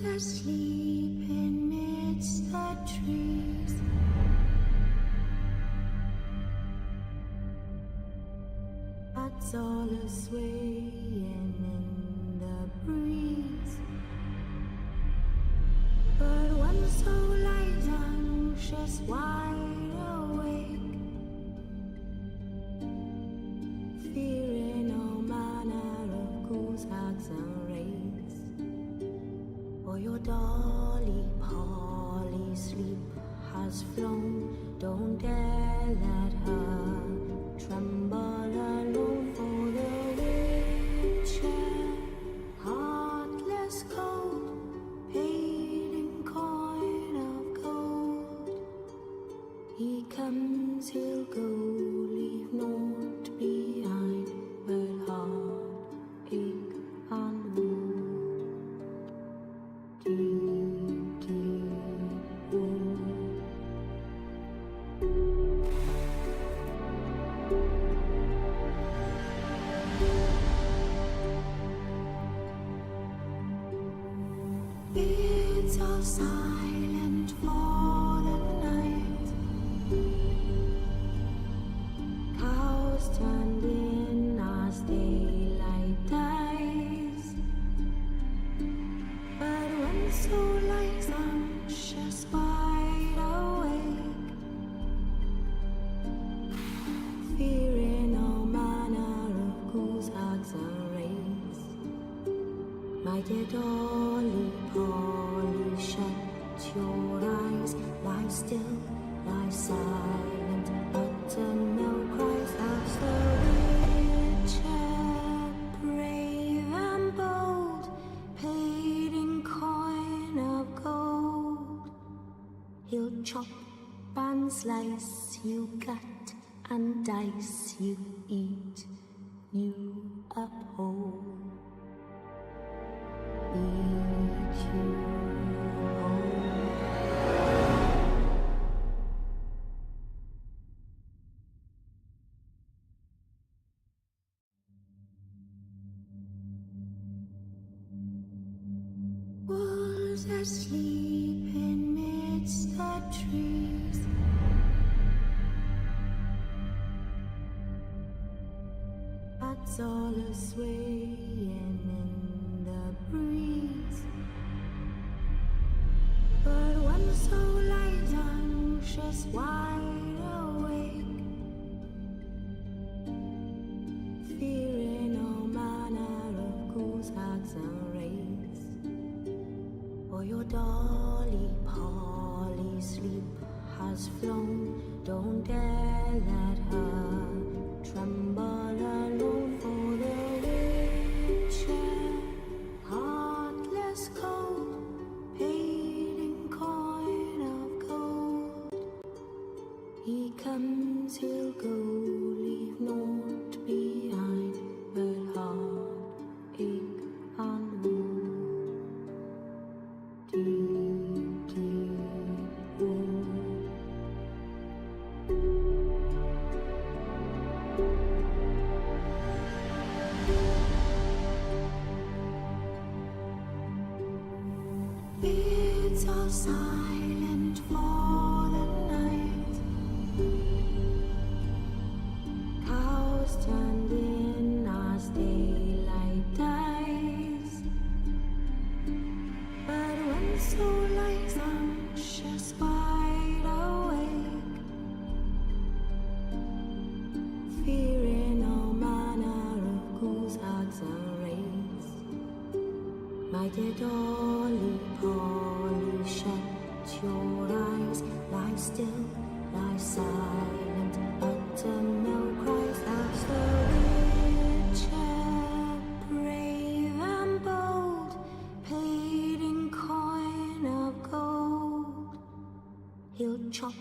Asleep amidst the trees, that's all a swaying in the breeze. But one soul lies anxious, wide awake, fearing all manner of ghouls, hags and wraiths. For your dolly Polly sleep has flown, don't dare let her tremble alone. For the witcher, heartless cold, paid in coin of gold. He comes, he'll go, leave naught behind but heartache and woe. Deep, deep woe. It's all silent for the night. Cows turned in as daylight dies. But when soul lies anxious, wide awake, fearing all manner of ghouls, hags and wraiths. My dear dolly Polly, shut your eyes, lie still, lie silent, utter no cries. As the witcher, brave and bold, paid in coin of gold. He'll chop and slice, you cut and dice, you eat, you uphold. Eat you whole. Wolves asleep amidst the trees, that's all a swaying in the breeze. But one soul lies anxious, wide awake, fearing all manner of ghouls, hags and wraiths. For your dolly Polly sleep has flown, don't dare let her tremble alone. For the witcher, heartless cold, paid in coin of gold. He comes, he'll go, leave naught behind but heartache and woe. Deep, deep woe. It's all silent for the night. Cows turned in as daylight dies. But when soul lies anxious, wide awake, fearing all manner of ghouls, hags and wraiths. My dear dolly Polly, shut your eyes, lie still, lie silent, utter no cries. As the witcher, brave and bold, paid in coin of gold. He'll chop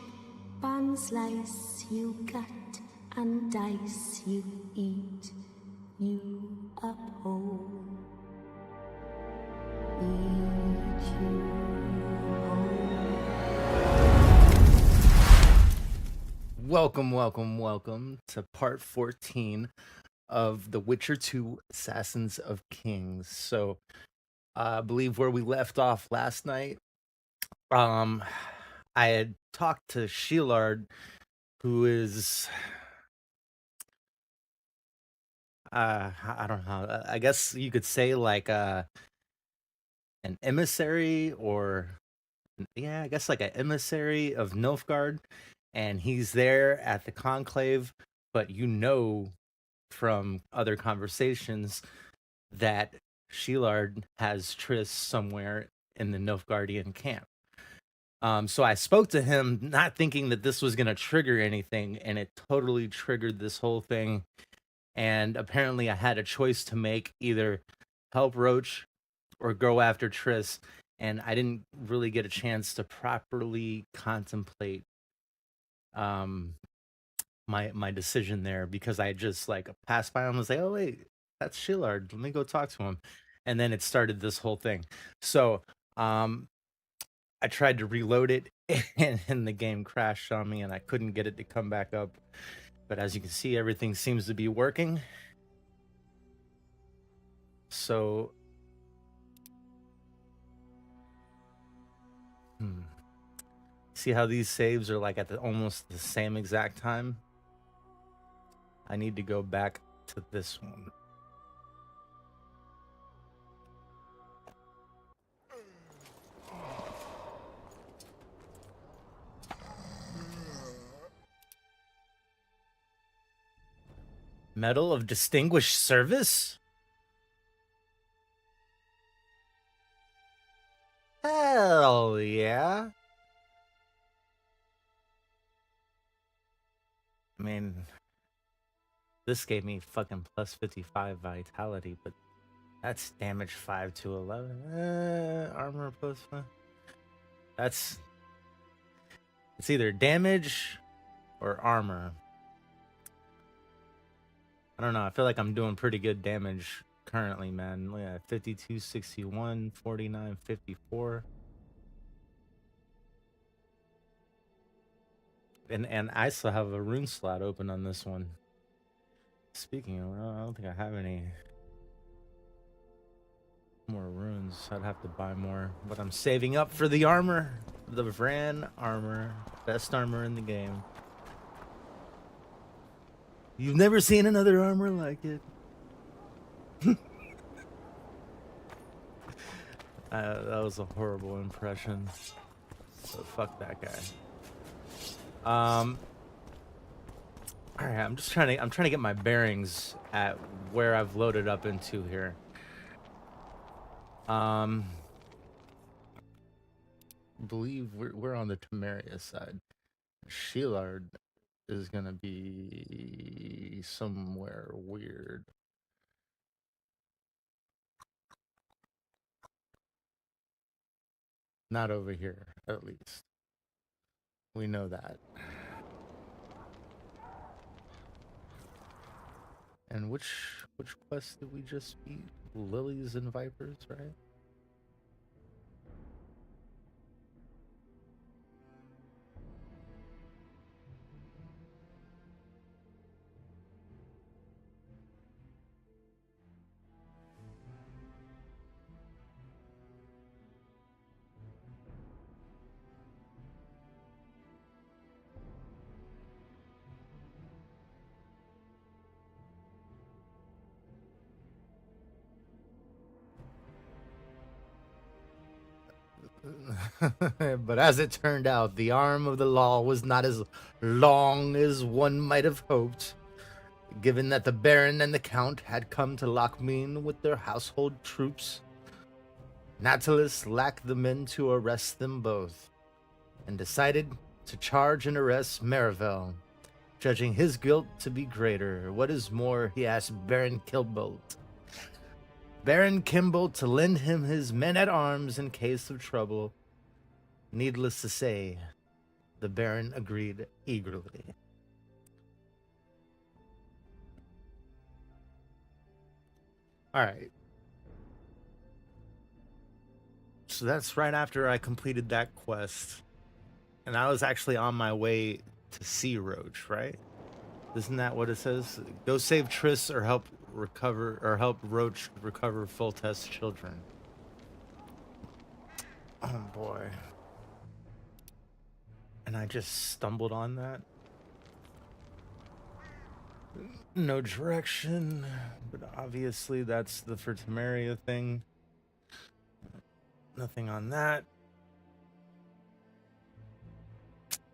and slice, you cut and dice, you eat, you uphold. Eat you whole. Welcome to part 14 of The Witcher 2 Assassins of Kings. So I believe where we left off last night. Um, I had talked to Sheilard, who is, I don't know, I guess you could say like an emissary or, yeah, I guess like an emissary of Nilfgaard, and he's there at the conclave, but from other conversations that Sheilard has Triss somewhere in the Nilfgaardian camp. So I spoke to him, not thinking that this was going to trigger anything, and it totally triggered this whole thing. And apparently, I had a choice to make: either help Roach or go after Triss. And I didn't really get a chance to properly contemplate um, my decision there, because I just like passed by him and was like, "Oh wait, that's Shillard. Let me go talk to him." And then it started this whole thing. So I tried to reload it, and the game crashed on me, and I couldn't get it to come back up. But as you can see, everything seems to be working. So, see how these saves are like at almost the same exact time? I need to go back to this one. Medal of Distinguished Service? Hell yeah. I mean, this gave me fucking plus 55 vitality, but that's damage 5 to 11. Armor plus 5. It's either damage or armor. I don't know. I feel like I'm doing pretty good damage currently, man. Look at 52, 61, 49, 54. And I still have a rune slot open on this one. Speaking of, I don't think I have any more runes. I'd have to buy more, but I'm saving up for the armor. The Vran armor. Best armor in the game. You've never seen another armor like it. That was a horrible impression. So fuck that guy. All right, I'm trying to get my bearings at where I've loaded up into here. I believe we're on the Temeria side. Sheilard is gonna be somewhere weird. Not over here, at least. We know that. And which quest did we just beat? Lilies and Vipers, right? But as it turned out, the arm of the law was not as long as one might have hoped, given that the Baron and the Count had come to Lochmeen with their household troops. Natalis lacked the men to arrest them both, and decided to charge and arrest Marivel, judging his guilt to be greater. What is more, he asked Baron Kimbolt to lend him his men-at-arms in case of trouble. Needless to say, the Baron agreed eagerly. All right. So that's right after I completed that quest. And I was actually on my way to see Roach, right? Isn't that what it says? Go save Triss or help Roach recover Full Test children. Oh boy. And I just stumbled on that. No direction, but obviously that's the Fertimaria thing. Nothing on that.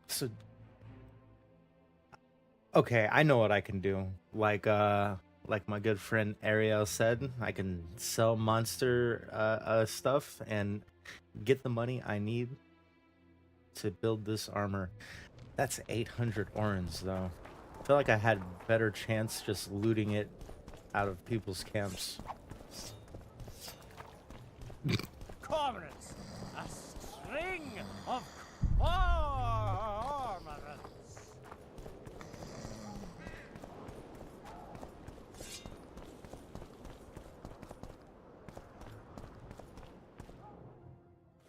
So okay, I know what I can do. Like my good friend Ariel said, I can sell monster stuff and get the money I need to build this armor. That's 800 orans though. I feel like I had better chance just looting it out of people's camps. Cormorants, a string of cormorants.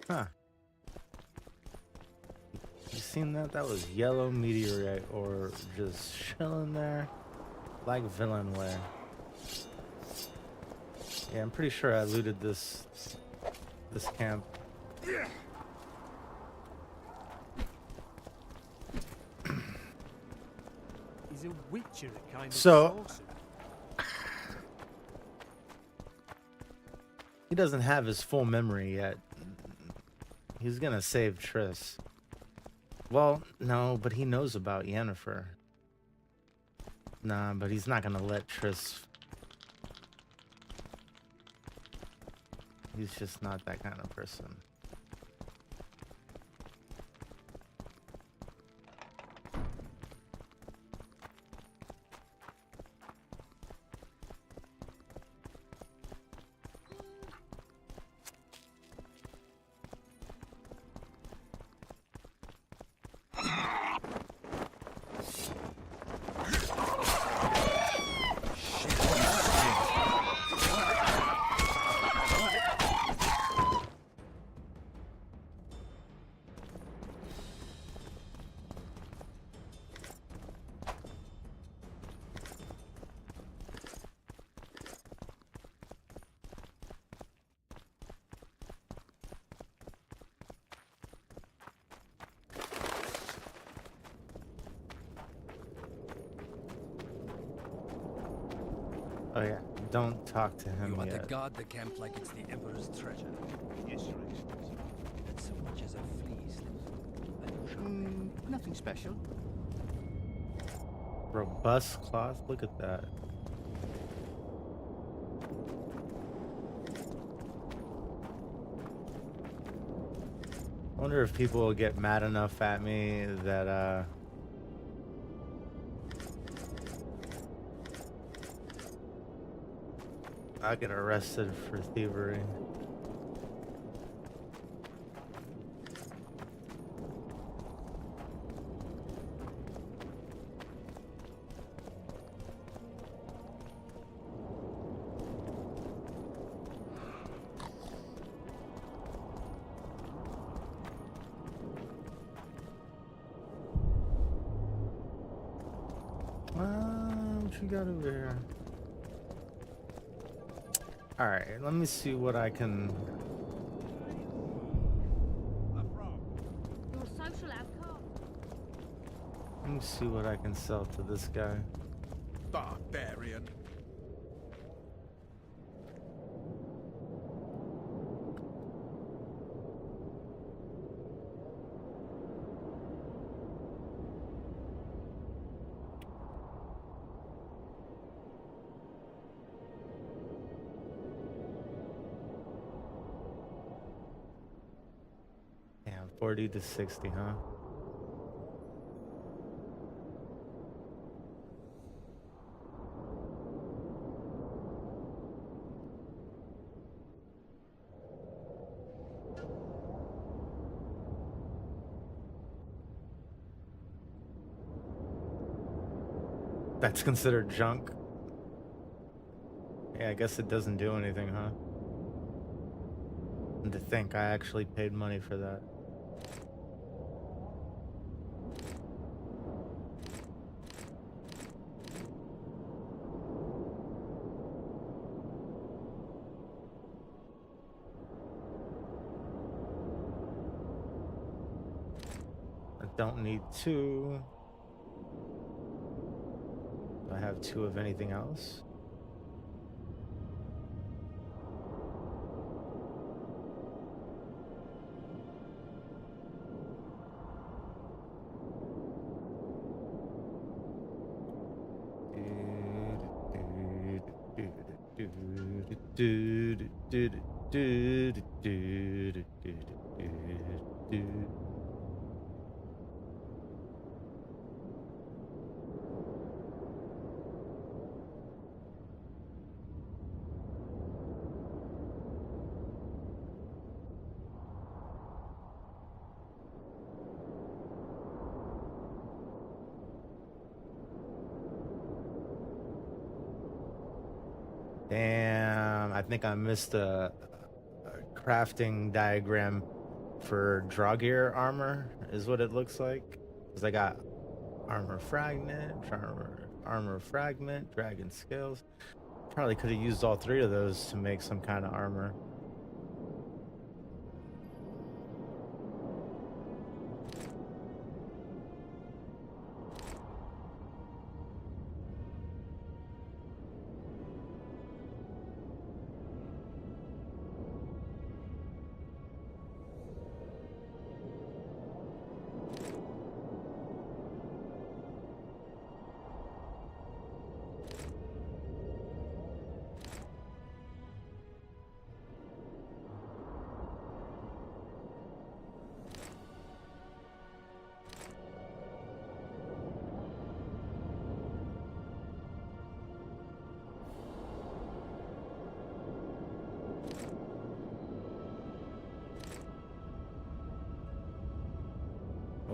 Huh. You seen that? That was yellow meteorite or just chilling there like villain way. Yeah, I'm pretty sure I looted this camp. He's a witcher, a kind of So sorcerer. he doesn't have his full memory yet. He's gonna save Triss. Well, no, but he knows about Yennefer. Nah, but he's not gonna let Triss. He's just not that kind of person. Oh yeah, don't talk to him You are to yet. guard the camp like it's the Emperor's treasure. Yes, Your Excellency. Not so much as a flea slips through. I know sharply. Nothing special. Robust cloth, look at that. I wonder if people will get mad enough at me that I'll get arrested for thievery. What you got over here? Alright, let me see what I can. Your social outcast. Let me see what I can sell to this guy. Barbarian. Damn, 40 to 60, huh? That's considered junk. Yeah, I guess it doesn't do anything, huh? And to think I actually paid money for that. Don't need 2. Do I have 2 of anything else? Damn, I think I missed a crafting diagram for Draugr armor, is what it looks like. Because I got armor fragment, dragon scales. Probably could have used all 3 of those to make some kind of armor.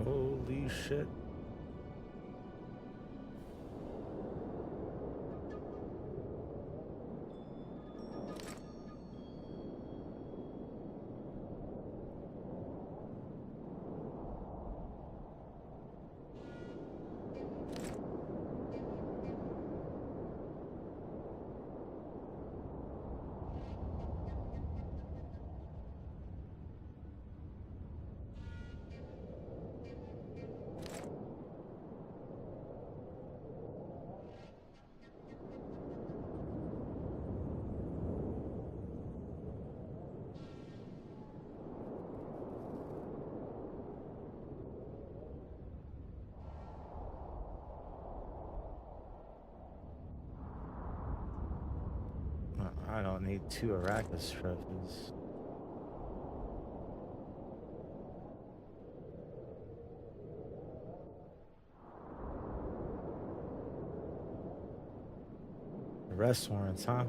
Holy shit. I don't need 2 Arrakis trophies. Arrest warrants, huh?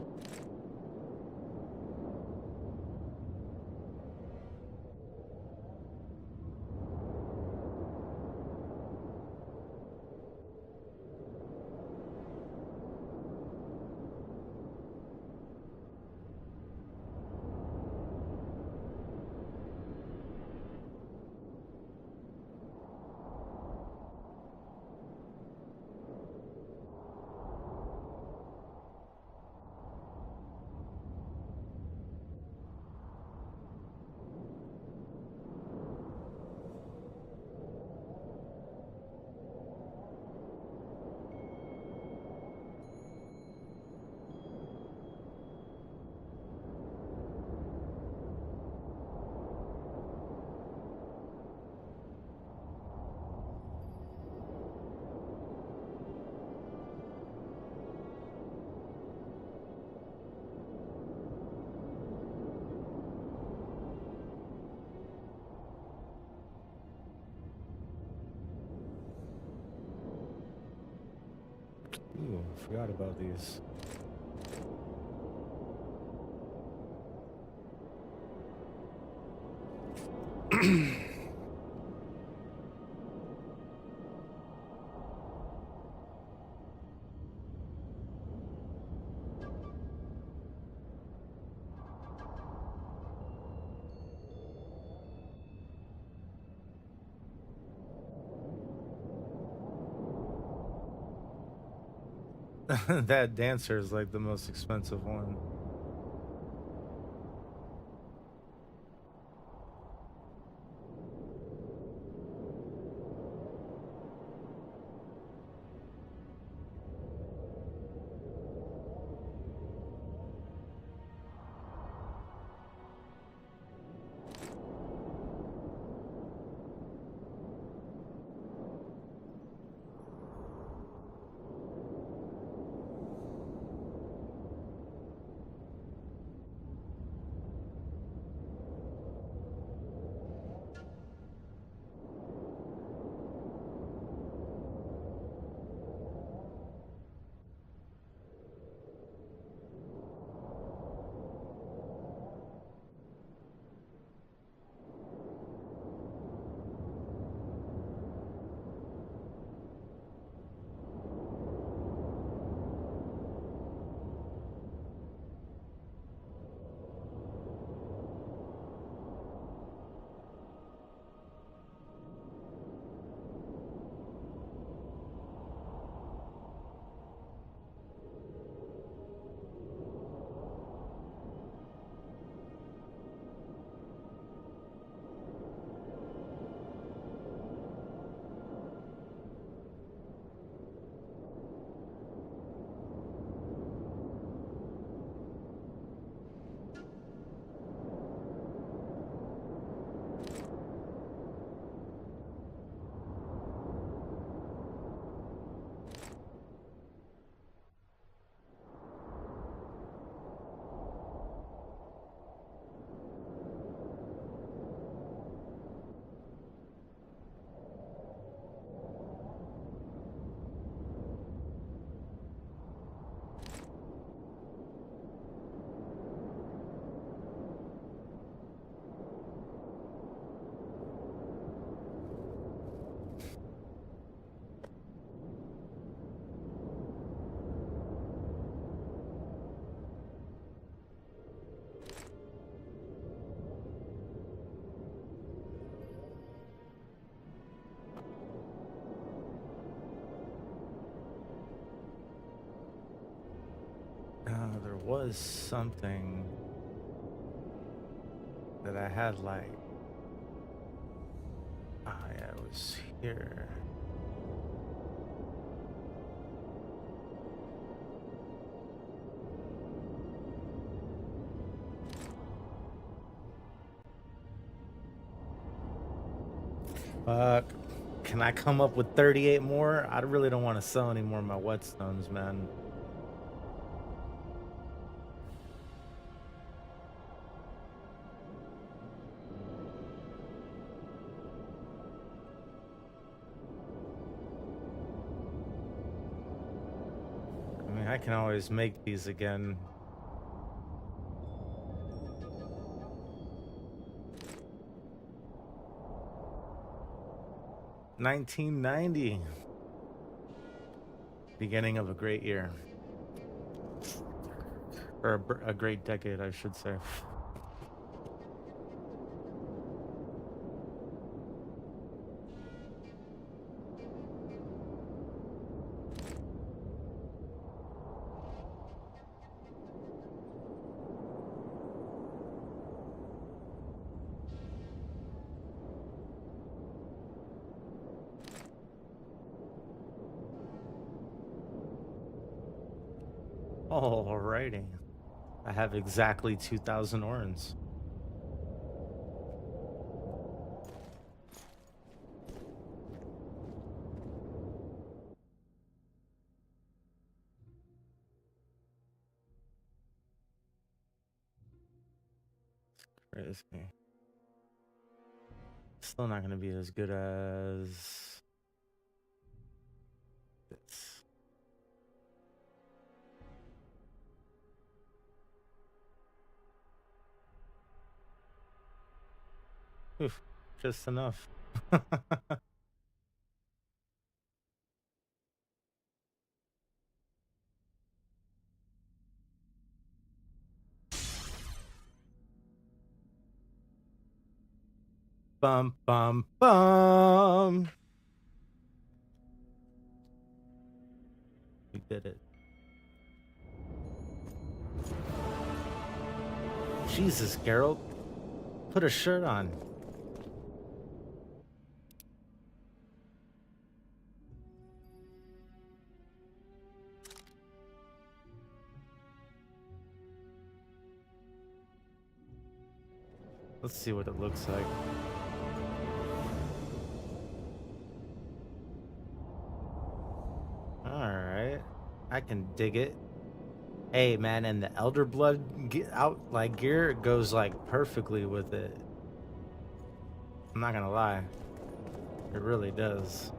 Ooh, forgot about these. That dancer is like the most expensive one. was something that I had like. Ah, yeah, it was here. Fuck. Can I come up with 38 more? I really don't want to sell any more of my whetstones, man. I mean, I can always make these again. $19.90. Beginning of a great year. Or a great decade, I should say. Alrighty. I have exactly 2,000 orens. Crazy. Still not gonna be as good as this. Oof, just enough. Bum bum bum. We did it. Jesus, Geralt. Put a shirt on. Let's see what it looks like. Alright. I can dig it. Hey man, and the Elder Blood out like gear goes like perfectly with it. I'm not gonna lie. It really does.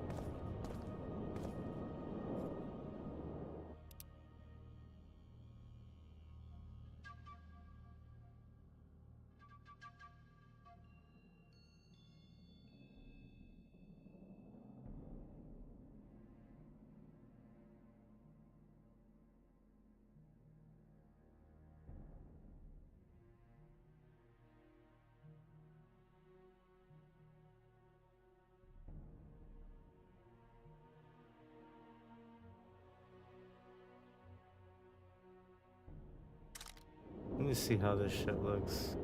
Let me see how this shit looks.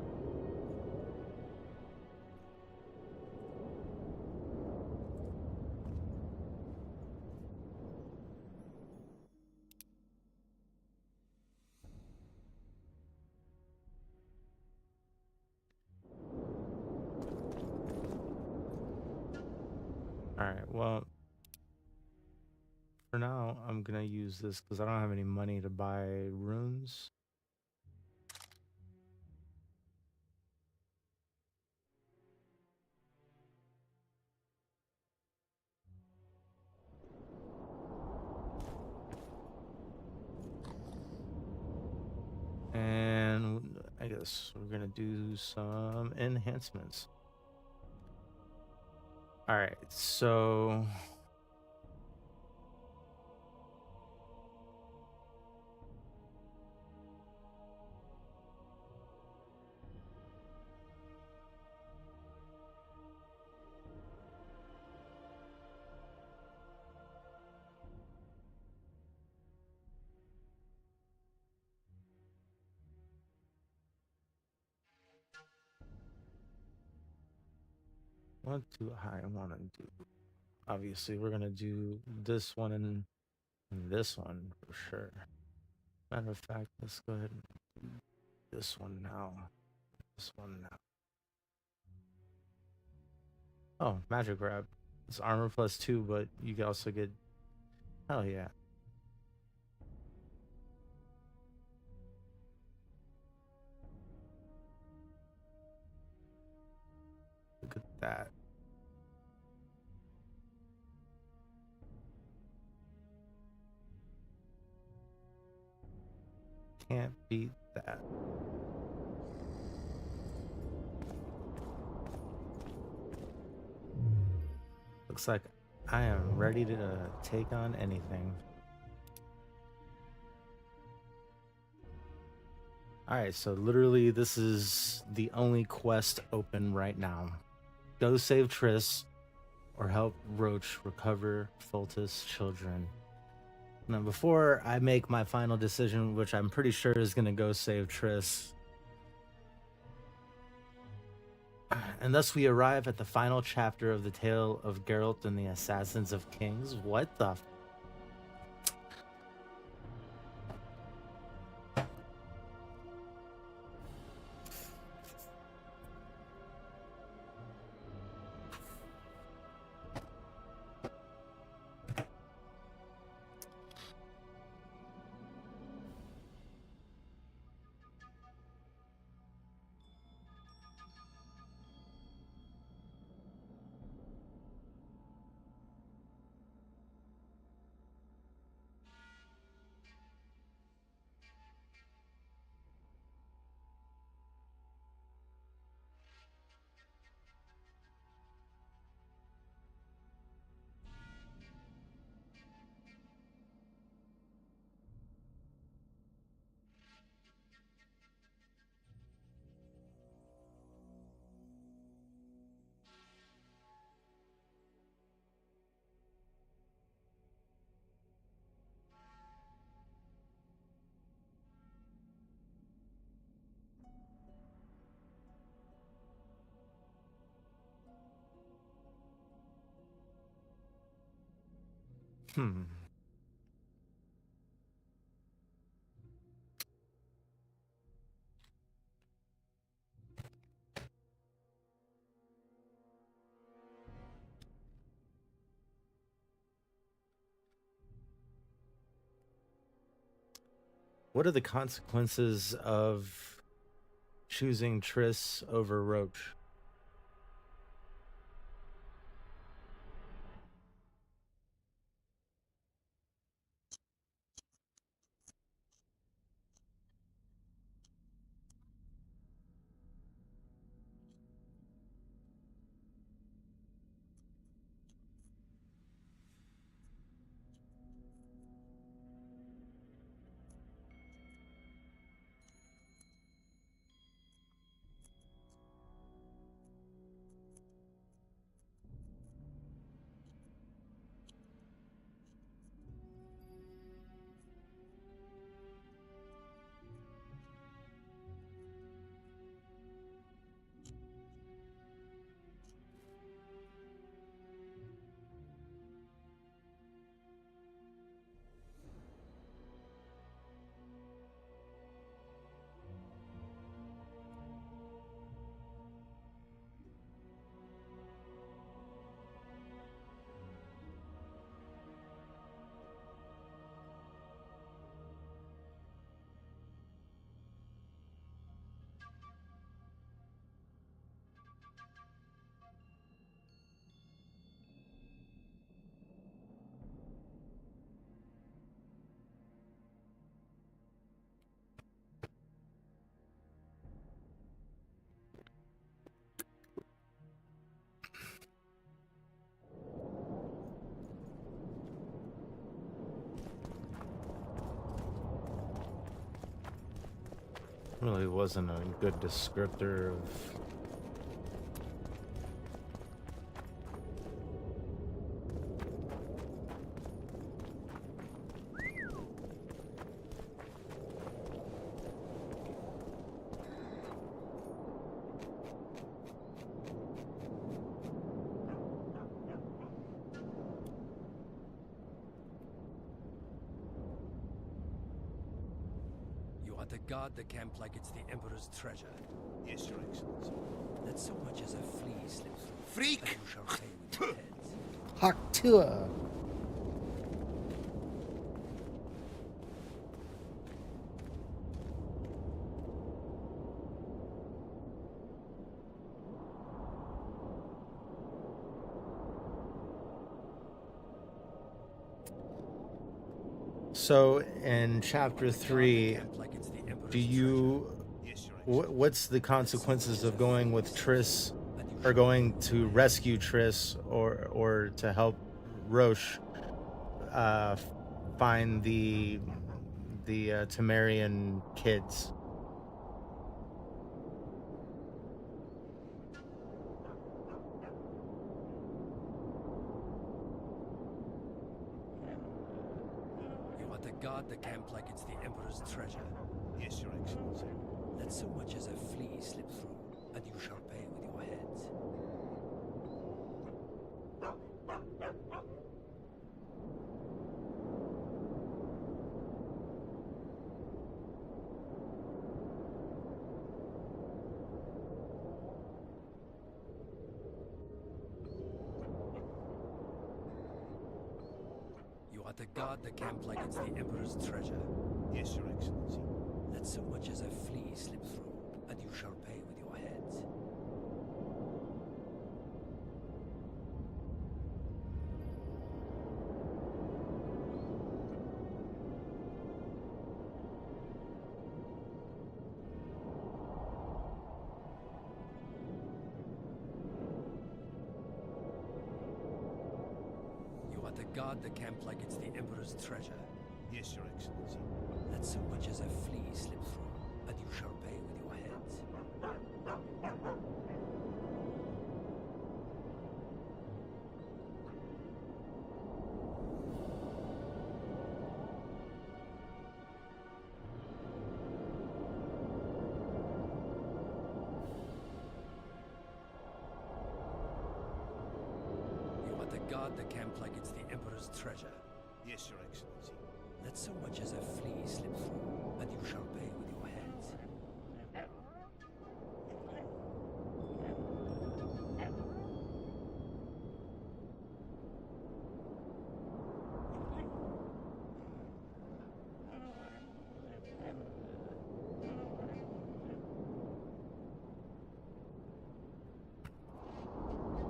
Alright, well, for now, I'm gonna use this because I don't have any money to buy runes. And I guess we're gonna do some enhancements. Alright, so What do I want to do? Obviously, we're gonna do this one and this one for sure. Matter of fact, let's go ahead and do this one now. This one now. Oh, magic grab. It's armor +2, but you can also get. Hell yeah. Look at that. Can't beat that. Looks like I am ready to take on anything. Alright, so literally this is the only quest open right now. Go save Triss or help Roach recover Foltest children. Now before I make my final decision, which I'm pretty sure is gonna go save Triss, and thus we arrive at the final chapter of the tale of Geralt and the Assassins of Kings. What the What are the consequences of choosing Triss over Roach? Really wasn't a good descriptor of are to guard the camp like it's the Emperor's treasure. Yes, Your Excellency. Let so much as a flea slip through, Freak! and you shall pay with your heads. Haktua. So in chapter 3, Camp like it's the Emperor's do you Yes, Your Excellency. what's the consequences of going with Triss, or going to rescue Triss, or to help Roche find the Temerian kids? You are to guard the camp like it's the Emperor's treasure. Yes, Your Excellency. Let so much as a flea slip through, and you shall pay with your heads. You are to guard the camp like it's the Emperor's treasure. Yes, Your Excellency. Let so much as a flea slip through, and you shall pay with your heads. You are to guard the camp like it's the Emperor's treasure. Yes, Your Excellency. Let so much as a flea slip through, and you shall pay with your heads. You are to guard the camp like it's the Emperor's treasure. Yes, Your Excellency. Let so much as a flea slip through, and you shall pay with your heads.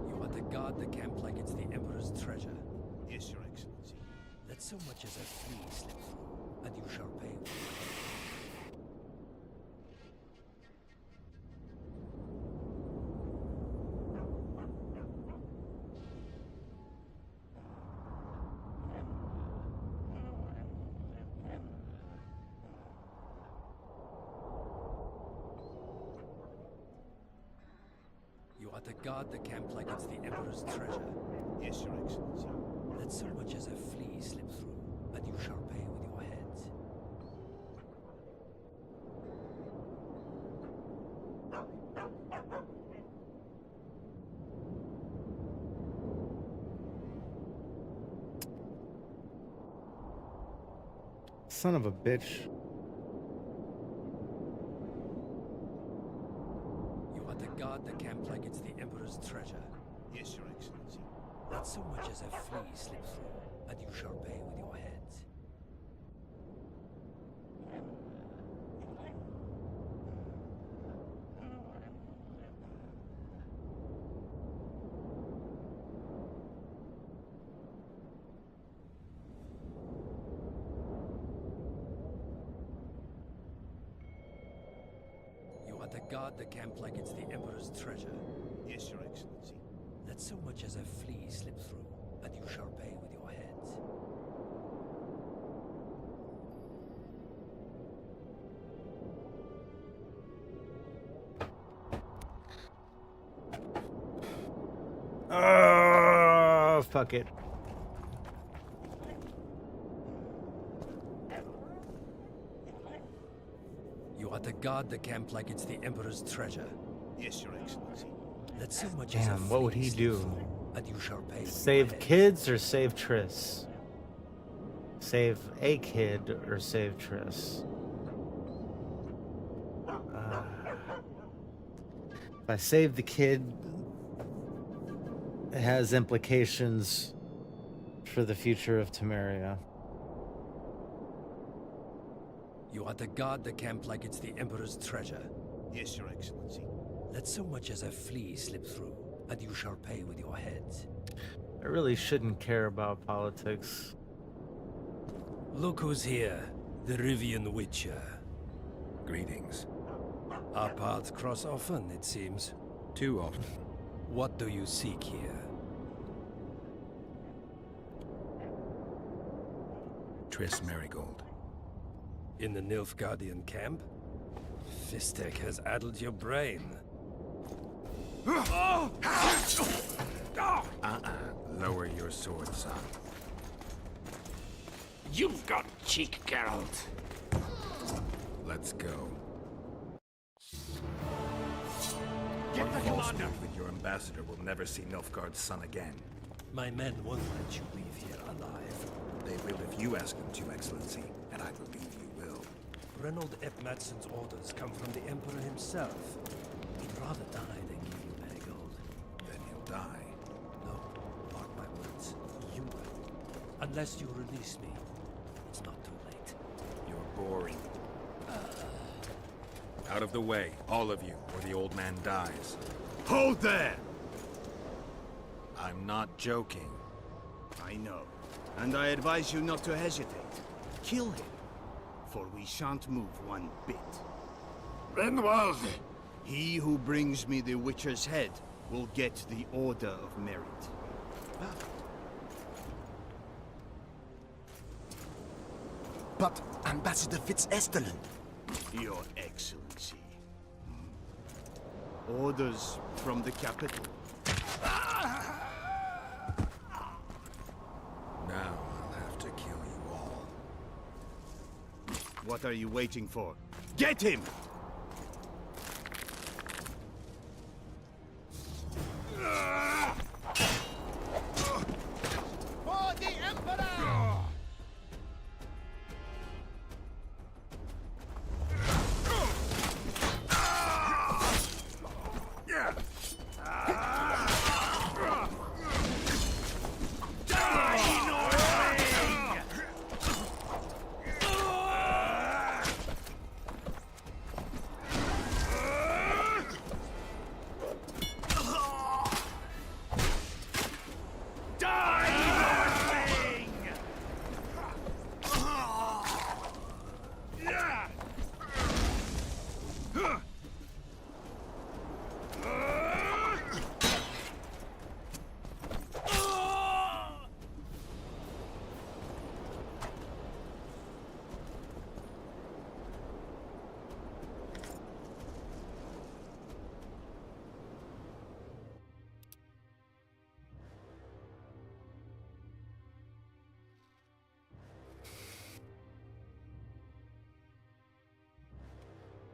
You are to guard the camp like it's the Emperor's treasure. Yes, Your Excellency. Let so much as a flea slip through, and you shall pay with your heads. You are to guard the camp like it's the Emperor's treasure. Yes, Your Excellency. Let so much as a flea slip through, and you shall pay with your heads. Son of a bitch. You are to guard the camp like it's the Emperor's treasure. Yes, Your Excellency. Let so much as a flea slip through, and you shall pay with your heads. You are to guard the camp like it's the Emperor's treasure. Yes, Your Excellency. Let so much as a flea slip through, and you shall pay with your heads. Oh, fuck it. You are to guard the camp like it's the Emperor's treasure. Yes, Your Excellency. Let so much as a Damn, what would flea he slip do? through, and you shall pay with your Save heads. kids or save Triss? Save a kid or save Triss? If I save the kid, it has implications for the future of Temeria. You are to guard the camp like it's the Emperor's treasure. Yes, Your Excellency. Let so much as a flea slip through, and you shall pay with your heads. I really shouldn't care about politics. Look who's here, the Rivian Witcher. Greetings. Our paths cross often, it seems. Too often. What do you seek here? Triss Marigold. In the Nilfgaardian camp? Fistek has addled your brain. Lower your sword, son. You've got cheek, Geralt. Let's go. Get the False commander! proof that your ambassador will never see Nilfgaard's son again. My men won't let you leave here alive. They will if you ask them to, Excellency, and I believe you will. Reynold F. Madsen's orders come from the Emperor himself. He'd rather die than give you Marigold. Then he'll die. No, mark my words. You will. Unless you release me, it's not too late. You're boring. Out of the way, all of you, or the old man dies. Hold there! I'm not joking. I know. And I advise you not to hesitate. Kill him. For we shan't move one bit. Renwald! He who brings me the Witcher's head will get the Order of Merit. But Ambassador Fitz-Estellen... Your Excellency. Orders from the capital. Now I'll have to kill you all. What are you waiting for? Get him! For the Emperor!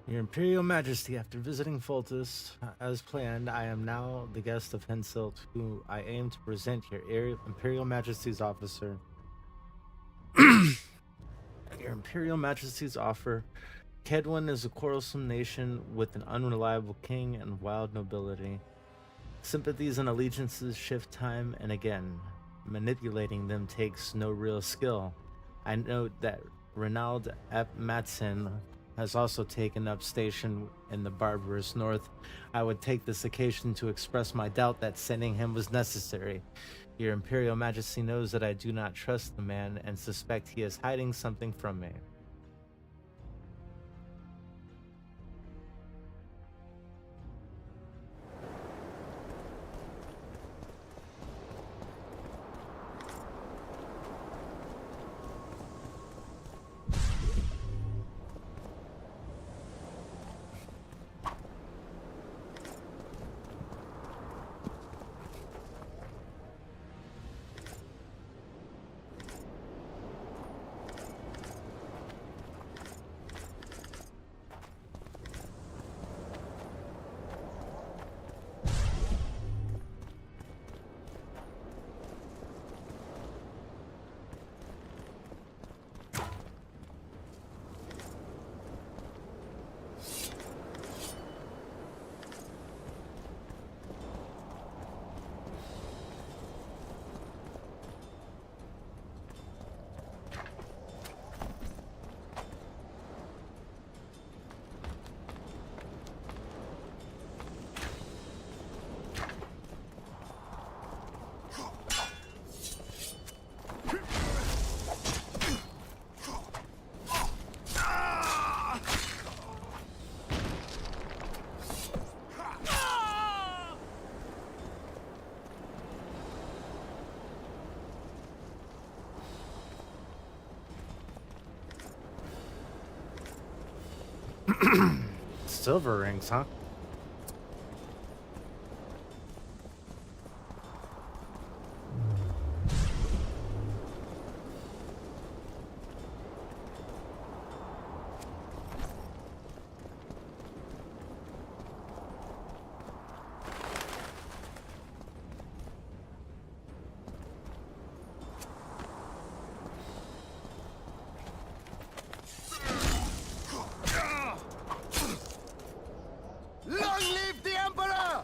Your Imperial Majesty, after visiting Foltest, as planned, I am now the guest of Henselt, who I aim to present your Imperial Majesty's officer. Your Imperial Majesty's offer. Kedwin is a quarrelsome nation with an unreliable king and wild nobility. Sympathies and allegiances shift time and again. Manipulating them takes no real skill. I note that Reynold F. Madsen has also taken up station in the barbarous north. I would take this occasion to express my doubt that sending him was necessary. Your Imperial Majesty knows that I do not trust the man and suspect he is hiding something from me. Silver rings, huh? Long live the Emperor!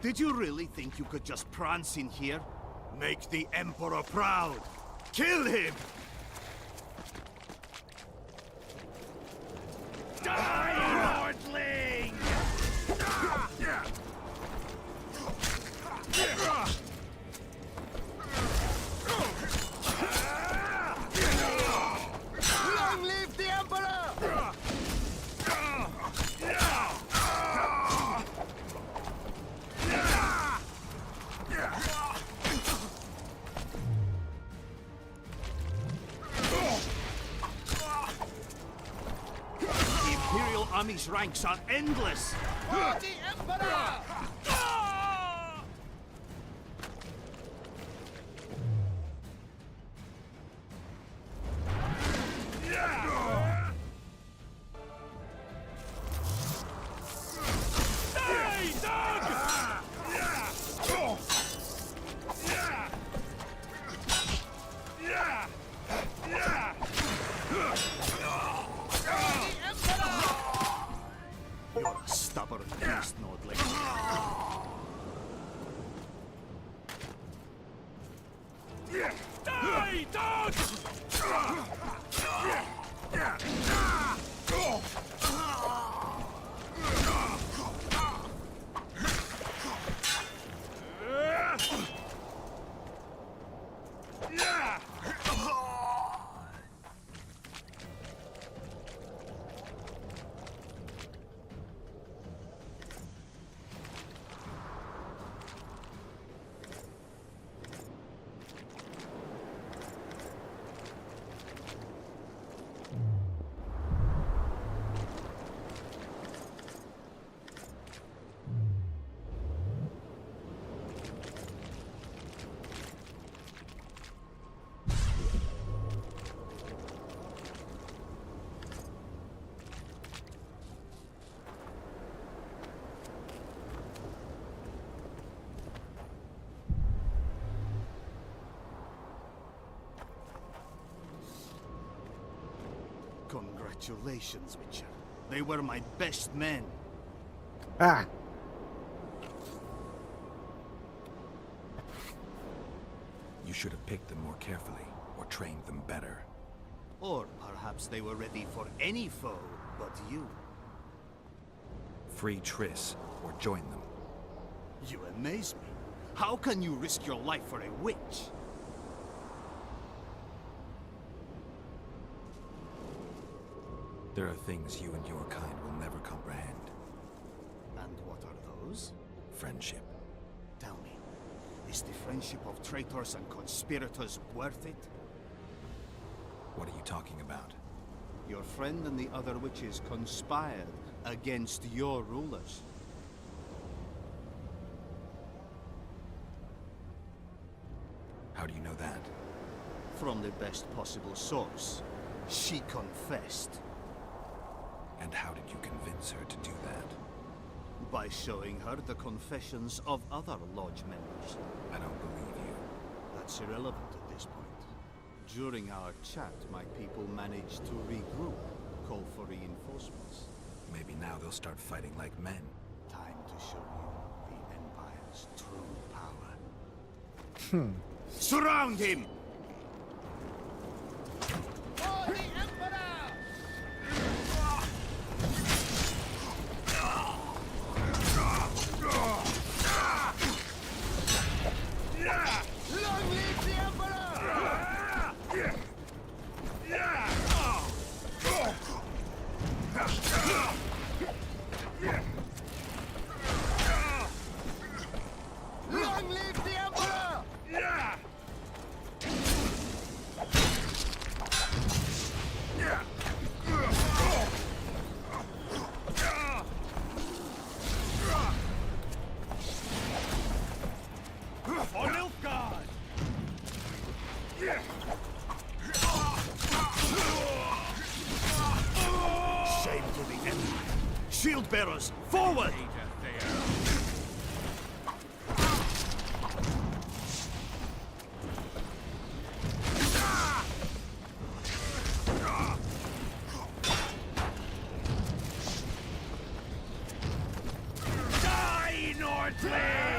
Did you really think you could just prance in here? Make the Emperor proud! Kill him! Die, lordling! Long live the Emperor! The Imperial Army's ranks are endless! For the Emperor! You're a stubborn beast, Nordling. Die, dog! Congratulations, Witcher. They were my best men. Ah. You should have picked them more carefully, or trained them better. Or perhaps they were ready for any foe but you. Free Triss, or join them. You amaze me. How can you risk your life for a witch? There are things you and your kind will never comprehend. And what are those? Friendship. Tell me, is the friendship of traitors and conspirators worth it? What are you talking about? Your friend and the other witches conspired against your rulers. How do you know that? From the best possible source. She confessed. And how did you convince her to do that? By showing her the confessions of other lodge members. I don't believe you. That's irrelevant at this point. During our chat, my people managed to regroup, call for reinforcements. Maybe now they'll start fighting like men. Time to show you the Empire's true power. Surround him! For the Emperor! bearers! Forward! Die, Nordling!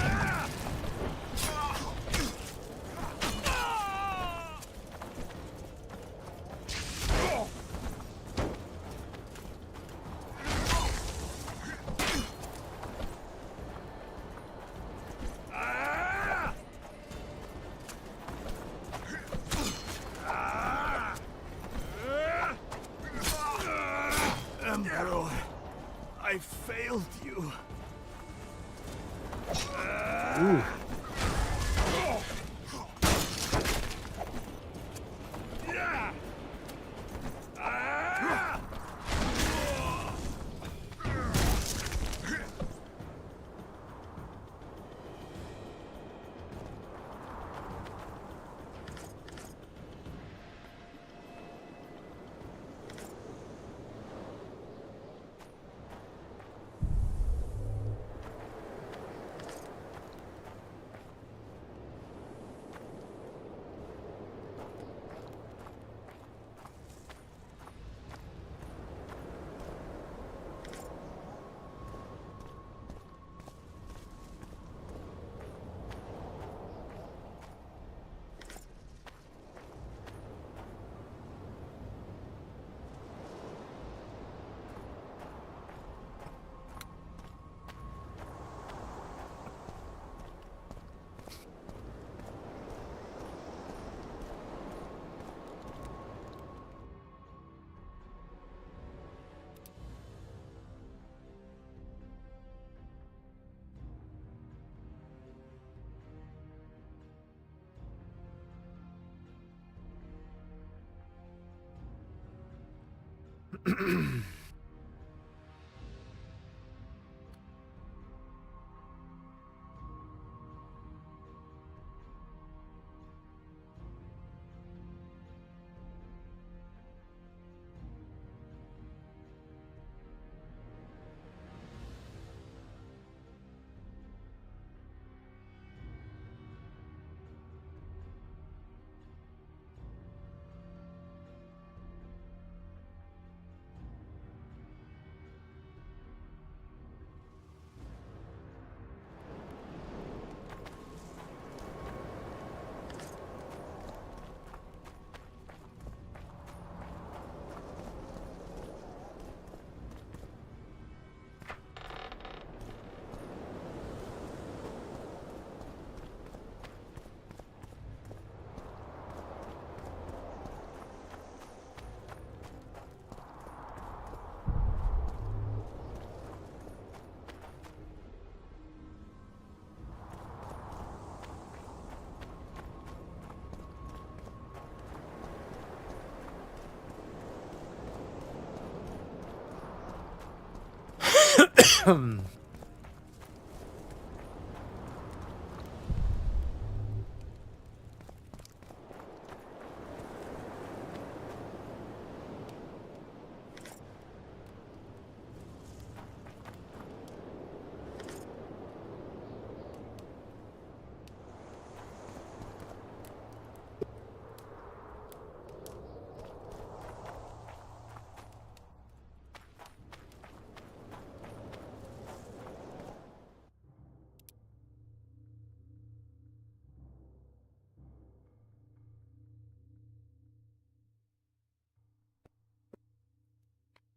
Emperor, I failed you.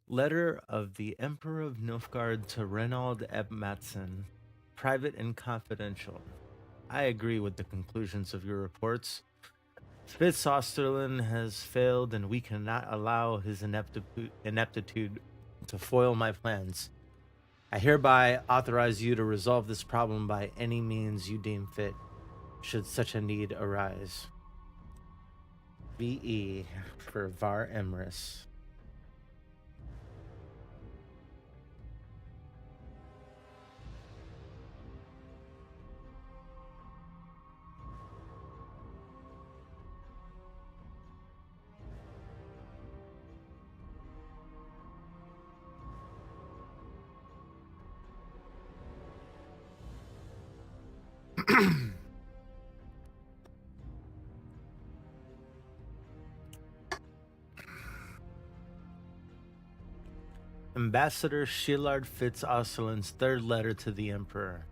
Letter of the Emperor of Nilfgaard to Reynold Eb Matson. Private and confidential. I agree with the conclusions of your reports. Fitz Osterlin has failed, and we cannot allow his ineptitude to foil my plans. I hereby authorize you to resolve this problem by any means you deem fit, should such a need arise. VE for Var Emrys. Ambassador Shillard Fitz-Osterlin's third letter to the Emperor.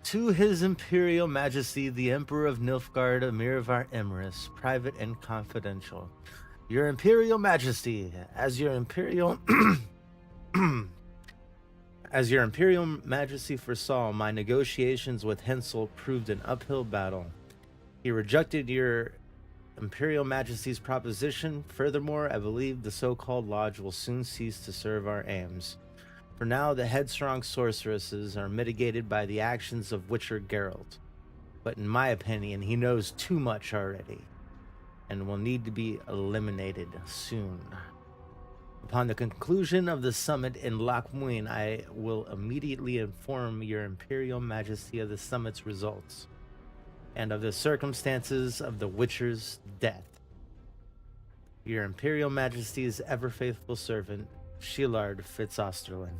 To His Imperial Majesty, the Emperor of Nilfgaard, Emir of our Emirates, private and confidential. Your Imperial Majesty, as your Imperial Majesty foresaw, my negotiations with Hensel proved an uphill battle. He rejected your Imperial Majesty's proposition. Furthermore, I believe the so-called Lodge will soon cease to serve our aims. For now, the headstrong sorceresses are mitigated by the actions of Witcher Geralt. But in my opinion, he knows too much already, and will need to be eliminated soon. Upon the conclusion of the summit in Loch Muin, I will immediately inform your Imperial Majesty of the summit's results, and of the circumstances of the Witcher's death. Your Imperial Majesty's ever-faithful servant, Shillard Fitz-Osterlin.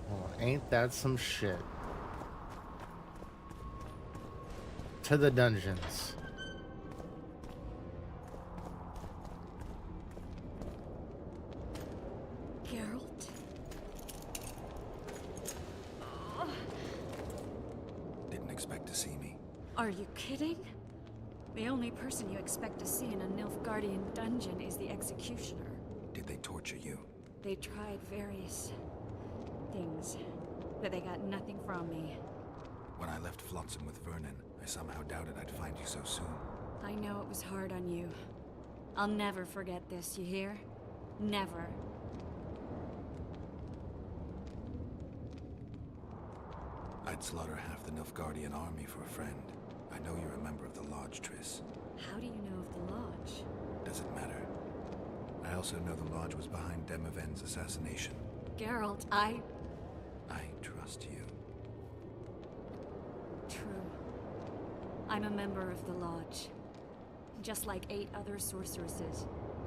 Well, ain't that some shit? To the dungeons. Geralt? Didn't expect to see me. Are you kidding? The only person you expect to see in a Nilfgaardian dungeon is the executioner. Did they torture you? They tried various things, but they got nothing from me. When I left Flotsam with Vernon, I somehow doubted I'd find you so soon. I know it was hard on you. I'll never forget this, you hear? Never. I'd slaughter half the Nilfgaardian army for a friend. I know you're a member of the Lodge, Triss. How do you know of the Lodge? Does it matter? I also know the Lodge was behind Demaven's assassination. Geralt, I trust you. True. I'm a member of the Lodge. Just like 8 other sorceresses.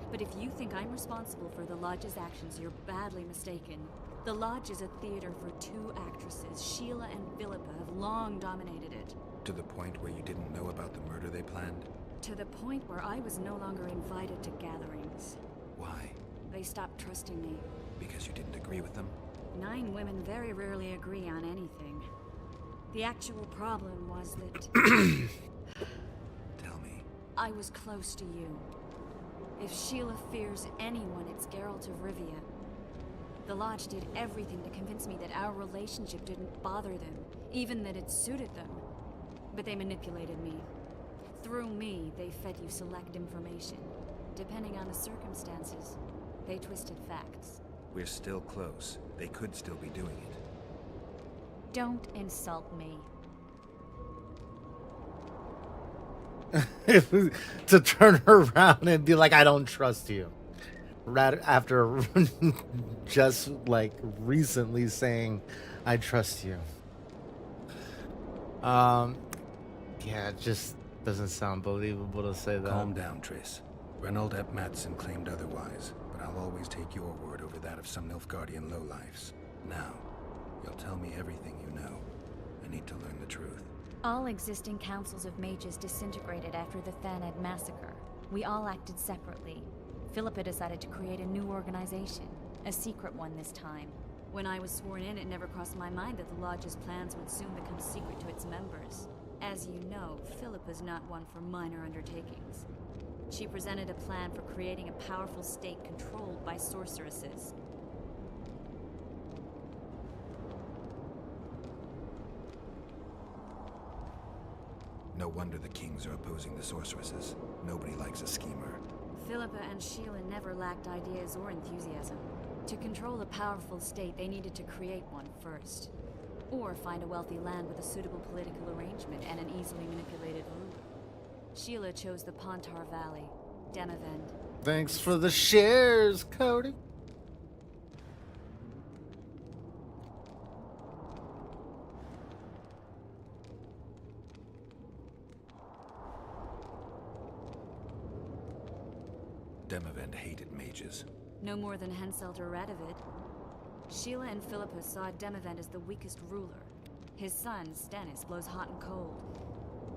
But if you think I'm responsible for the Lodge's actions, you're badly mistaken. The Lodge is a theater for 2 actresses. Sheila and Philippa have long dominated it. To the point where you didn't know about the murder they planned? To the point where I was no longer invited to gatherings. Why? They stopped trusting me. Because you didn't agree with them? 9 women very rarely agree on anything. The actual problem was that... Tell me. I was close to you. If Sheila fears anyone, it's Geralt of Rivia. The Lodge did everything to convince me that our relationship didn't bother them, even that it suited them. But they manipulated me. Through me, they fed you select information. Depending on the circumstances, they twisted facts. We're still close. They could still be doing it. Don't insult me. To turn around and be like, I don't trust you. Right after just like recently saying, I trust you. Yeah, it just doesn't sound believable to say that. Calm down, Triss. Reynold Ep Madsen claimed otherwise, but I'll always take your word over that of some Nilfgaardian lowlifes. Now, you'll tell me everything you know. I need to learn the truth. All existing councils of mages disintegrated after the Thanad massacre. We all acted separately. Philippa decided to create a new organization, a secret one this time. When I was sworn in, it never crossed my mind that the Lodge's plans would soon become secret to its members. As you know, Philippa's not one for minor undertakings. She presented a plan for creating a powerful state controlled by sorceresses. No wonder the kings are opposing the sorceresses. Nobody likes a schemer. Philippa and Sheila never lacked ideas or enthusiasm. To control a powerful state, they needed to create one first. Or find a wealthy land with a suitable political arrangement and an easily manipulated ruler. Sheila chose the Pontar Valley, Demavend. Thanks for the shares, Cody. Demavend hated mages. No more than Henselt or Radovid. Sheila and Philippa saw Demavend as the weakest ruler. His son, Stannis, blows hot and cold.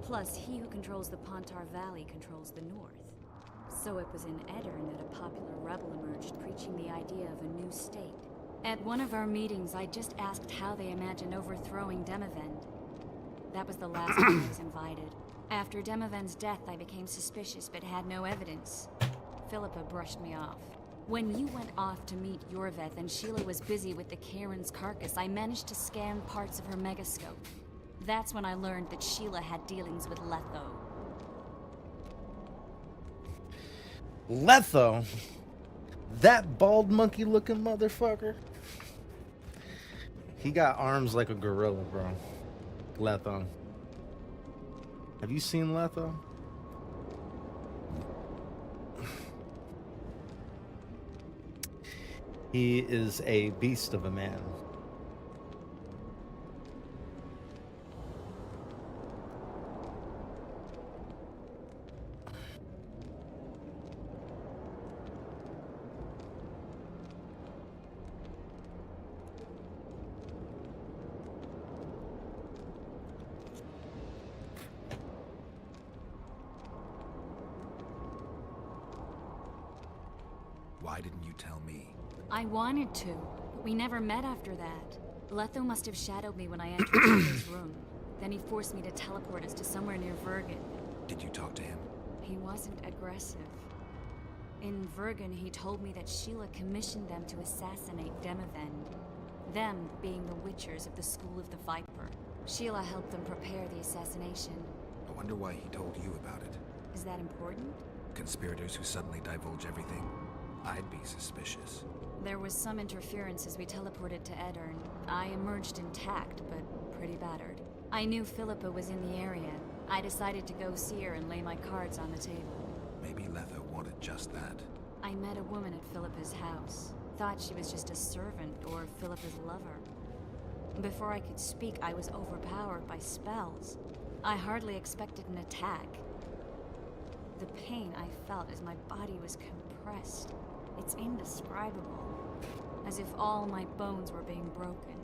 Plus, he who controls the Pontar Valley controls the north. So it was in Edirn that a popular rebel emerged preaching the idea of a new state. At one of our meetings, I just asked how they imagined overthrowing Demavend. That was the last time I was invited. After Demavend's death, I became suspicious but had no evidence. Philippa brushed me off. When you went off to meet Yorveth and Sheila was busy with the Karen's carcass, I managed to scan parts of her megascope. That's when I learned that Sheila had dealings with Letho. Letho? That bald monkey looking motherfucker? He got arms like a gorilla, bro. Letho. Have you seen Letho? He is a beast of a man. Why didn't you tell me? I wanted to, but we never met after that. Letho must have shadowed me when I entered Sheila's room. Then he forced me to teleport us to somewhere near Vergen. Did you talk to him? He wasn't aggressive. In Vergen, he told me that Sheila commissioned them to assassinate Demavend. Them being the Witchers of the School of the Viper. Sheila helped them prepare the assassination. I wonder why he told you about it. Is that important? Conspirators who suddenly divulge everything? I'd be suspicious. There was some interference as we teleported to Edirn. I emerged intact, but pretty battered. I knew Philippa was in the area. I decided to go see her and lay my cards on the table. Maybe Letho wanted just that. I met a woman at Philippa's house. Thought she was just a servant or Philippa's lover. Before I could speak, I was overpowered by spells. I hardly expected an attack. The pain I felt as my body was compressed. It's indescribable. As if all my bones were being broken.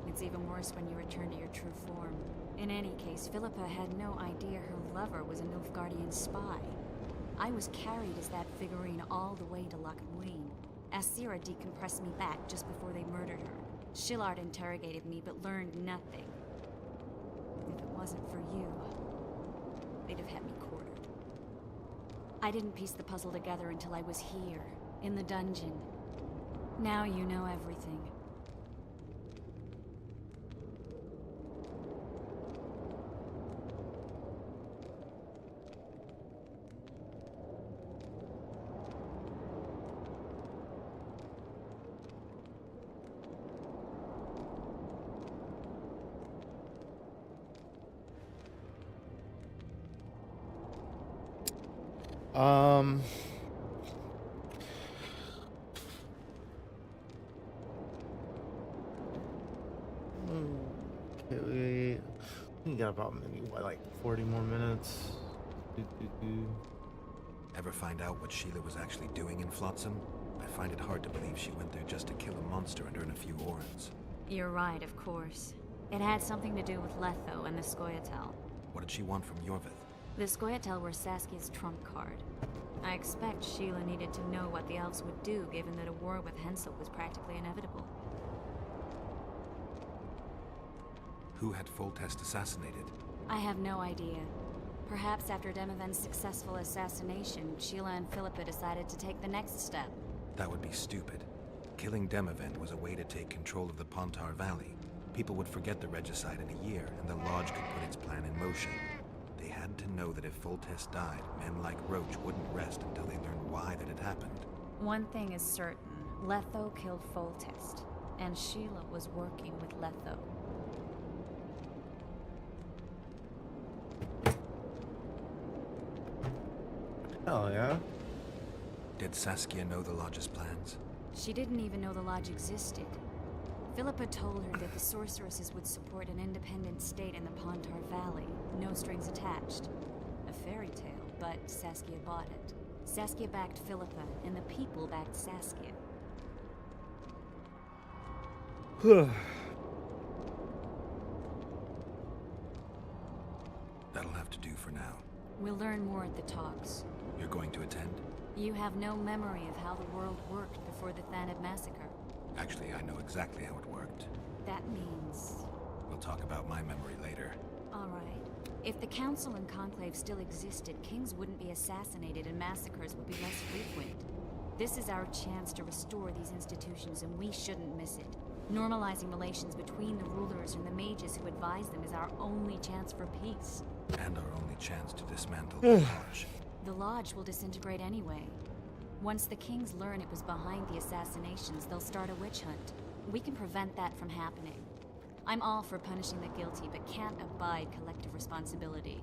It's even worse when you return to your true form. In any case, Philippa had no idea her lover was a Nilfgaardian spy. I was carried as that figurine all the way to Loch Muin. Asira decompressed me back just before they murdered her. Shillard interrogated me but learned nothing. If it wasn't for you, they'd have had me quartered. I didn't piece the puzzle together until I was here, in the dungeon. Now you know everything. Okay, we got about maybe what, like 40 more minutes. Ever find out what Sheila was actually doing in Flotsam? I find it hard to believe she went there just to kill a monster and earn a few orans. You're right, of course. It had something to do with Letho and the Scoia'tael. What did she want from Yorveth? The Scoia'tael were Saskia's trump card. I expect Sheila needed to know what the elves would do, given that a war with Henselt was practically inevitable. Who had Foltest assassinated? I have no idea. Perhaps after Demavend's successful assassination, Sheila and Philippa decided to take the next step. That would be stupid. Killing Demavend was a way to take control of the Pontar Valley. People would forget the regicide in a year, and the Lodge could put its plan in motion. They had to know that if Foltest died, men like Roach wouldn't rest until they learned why that had happened. One thing is certain. Letho killed Foltest, and Sheila was working with Letho. Oh, yeah? Did Saskia know the Lodge's plans? She didn't even know the Lodge existed. Philippa told her that the sorceresses would support an independent state in the Pontar Valley, no strings attached. A fairy tale. but Saskia bought it. Saskia backed Philippa, and the people backed Saskia. That'll have to do for now. We'll learn more at the talks. You're going to attend? You have no memory of how the world worked before the Thanad massacre. Actually, I know exactly how it worked. That means... We'll talk about my memory later. All right. If the Council and Conclave still existed, kings wouldn't be assassinated and massacres would be less frequent. This is our chance to restore these institutions, and we shouldn't miss it. Normalizing relations between the rulers and the mages who advise them is our only chance for peace. And our only chance to dismantle the Lodge. The Lodge will disintegrate anyway. Once the kings learn it was behind the assassinations, they'll start a witch hunt. We can prevent that from happening. I'm all for punishing the guilty, but can't abide collective responsibility.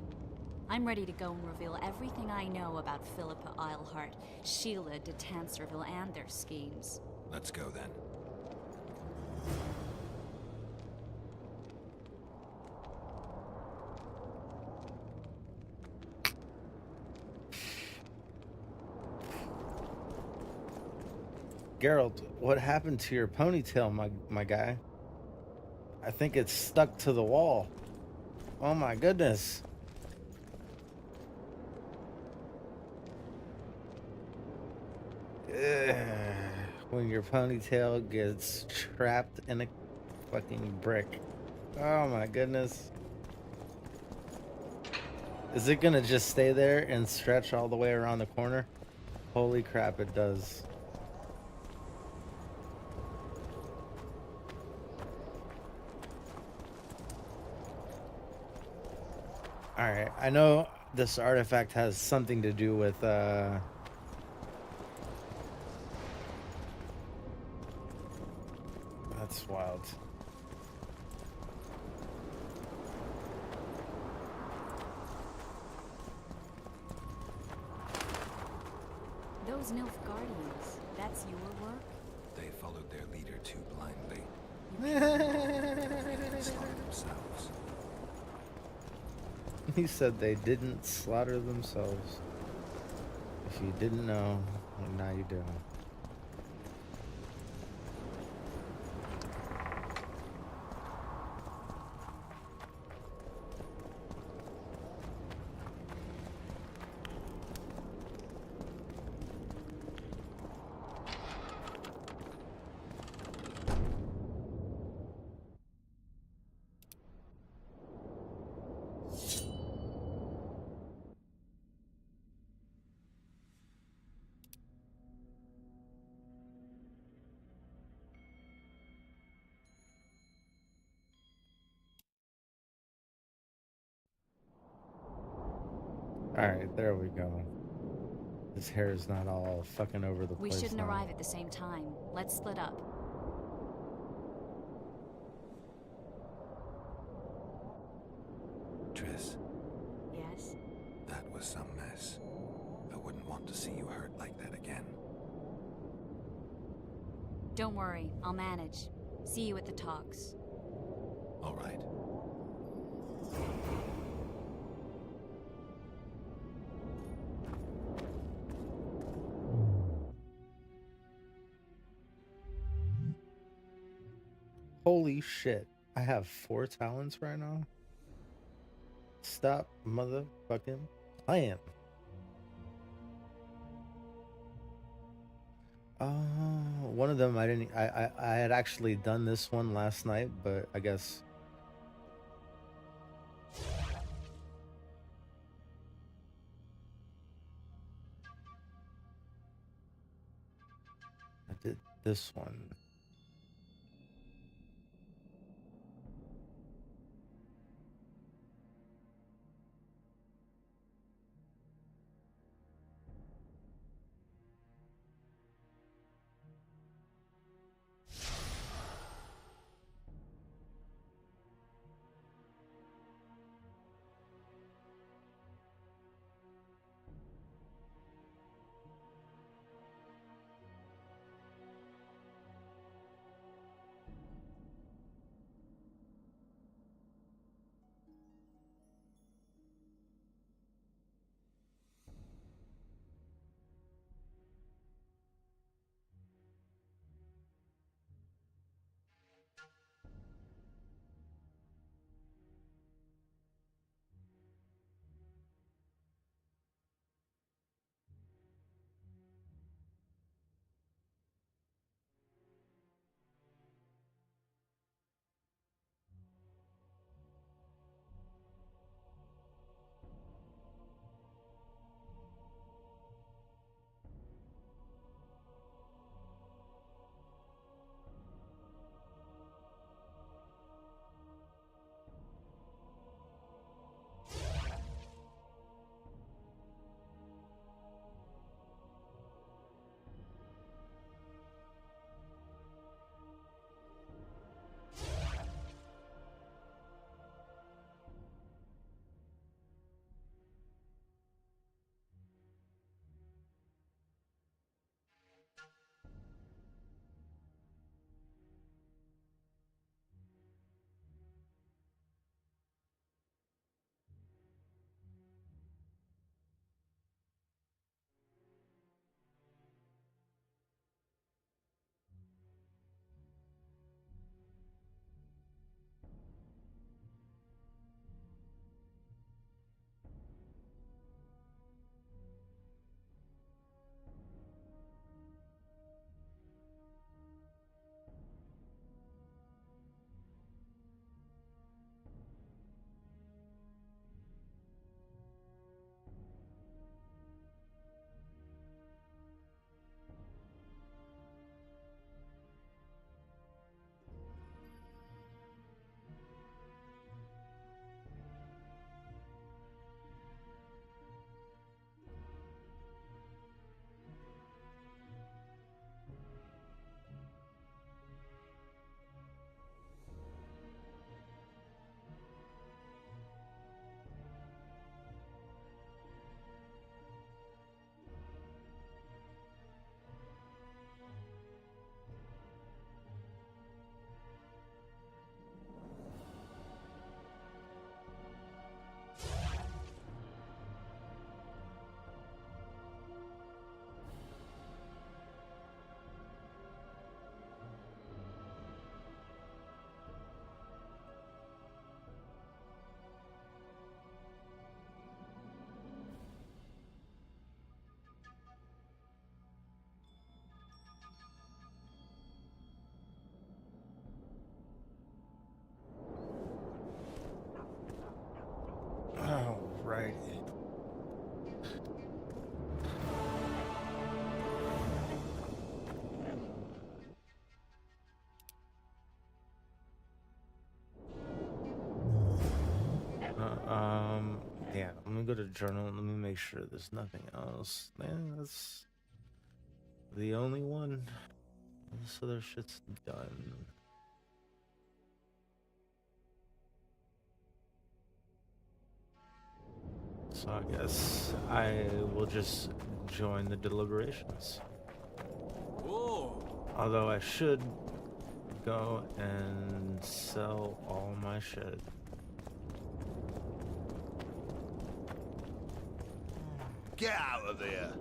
I'm ready to go and reveal everything I know about Philippa Eilhart, Sheila de Tanserville, and their schemes. Let's go then. Geralt, what happened to your ponytail, my guy? I think it's stuck to the wall. Oh my goodness. Ugh. When your ponytail gets trapped in a fucking brick. Oh my goodness. Is it gonna just stay there and stretch all the way around the corner? Holy crap, it does. Alright, I know this artifact has something to do with, That's wild. Those Nilfgaardians, that's your work? They followed their leader too blindly. They slaughtered themselves. He said they didn't slaughter themselves. If you didn't know, well, now you do. Alright, there we go. His hair is not all fucking over the We place. shouldn't now. arrive at the same time. Let's split up. Triss, Yes? that was some mess. I wouldn't want to see you hurt like that again. Don't worry, I'll manage. See you at the talks. All right. Holy shit. I have 4 talents right now? Stop motherfucking playing. One of them I had actually done this one last night, but I guess I did this one. go to journal. Let me make sure there's nothing else. Man, that's the only one. This other shit's done. So I guess I will just join the deliberations. Whoa! Although I should go and sell all my shit. Get out of here!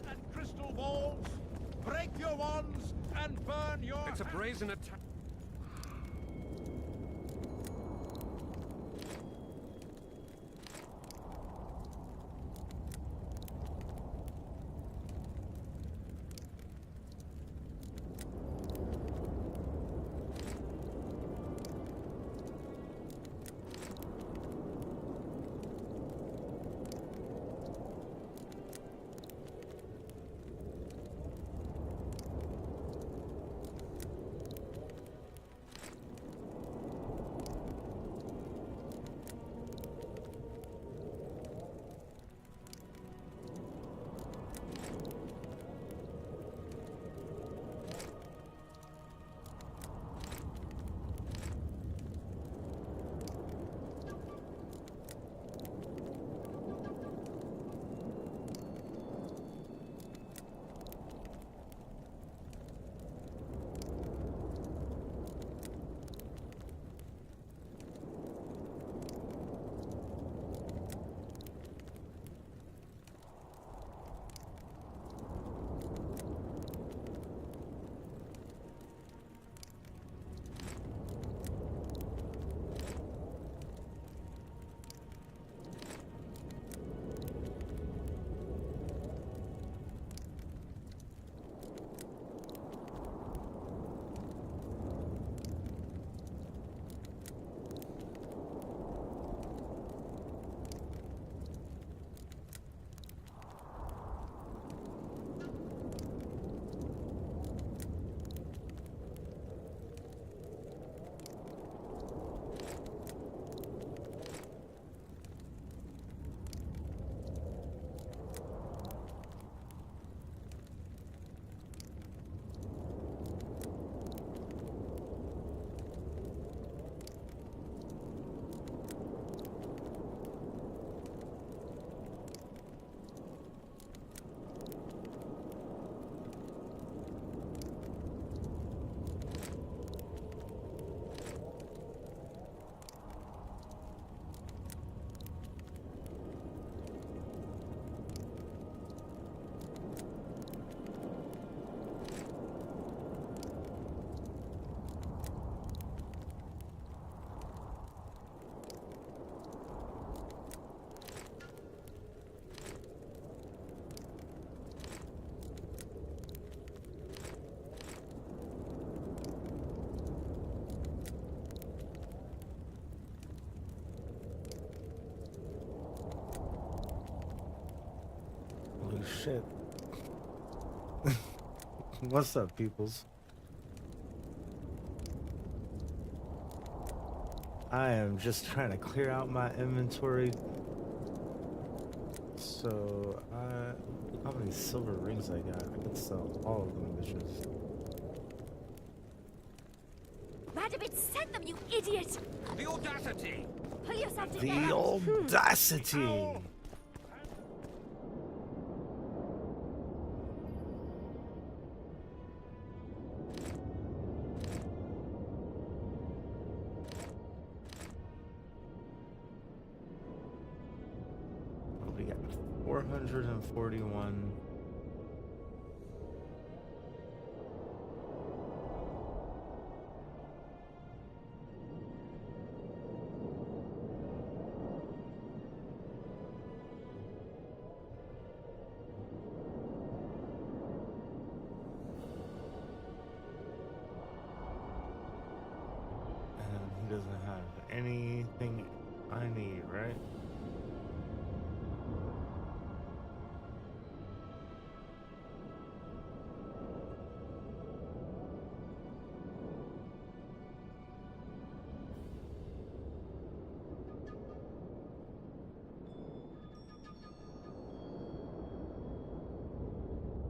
And crystal balls, break your wands and burn your. It's a brazen attack. Holy shit. What's up, peoples? I am just trying to clear out my inventory. So, look how many silver rings I got. I could sell all of them bitches. Radovich sent them, you idiot! The audacity! Pull yourself together! The audacity! We got 441. I need, right?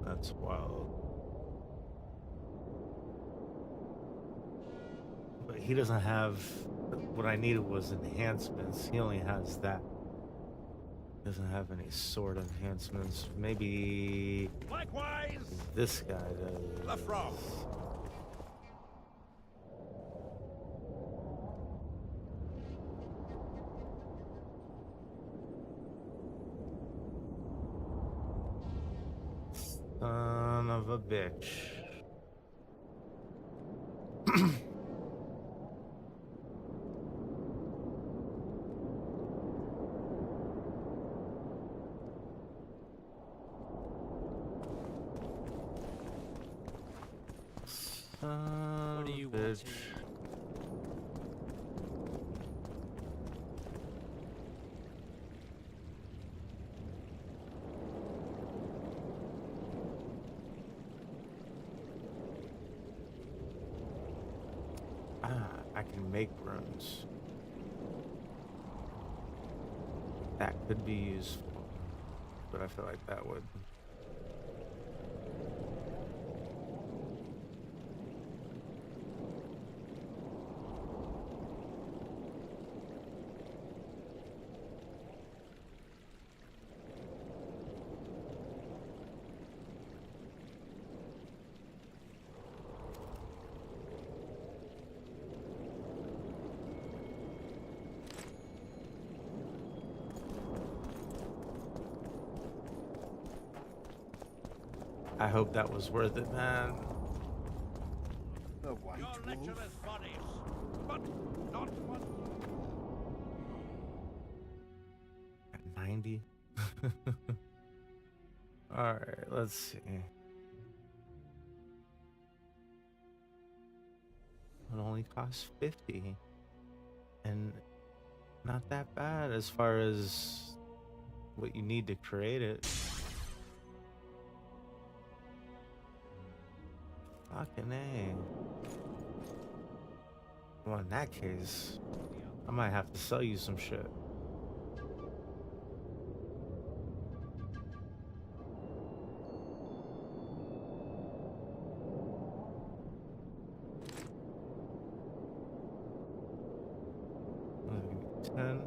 That's wild. But he doesn't have what I needed was enhancements. He only has that. Doesn't have any sword enhancements. Maybe Likewise, this guy does. the frog. Son of a bitch. Son What do of a you bitch. want? I can make runes. That could be useful, but I feel like that would. I hope that was worth it, man. The White Your Wolf? lecherous bodies, but not one. At 90. All right, let's see. It only costs 50, and not that bad as far as what you need to create it. Fucking A. Well, in that case, I might have to sell you some shit. Like 10.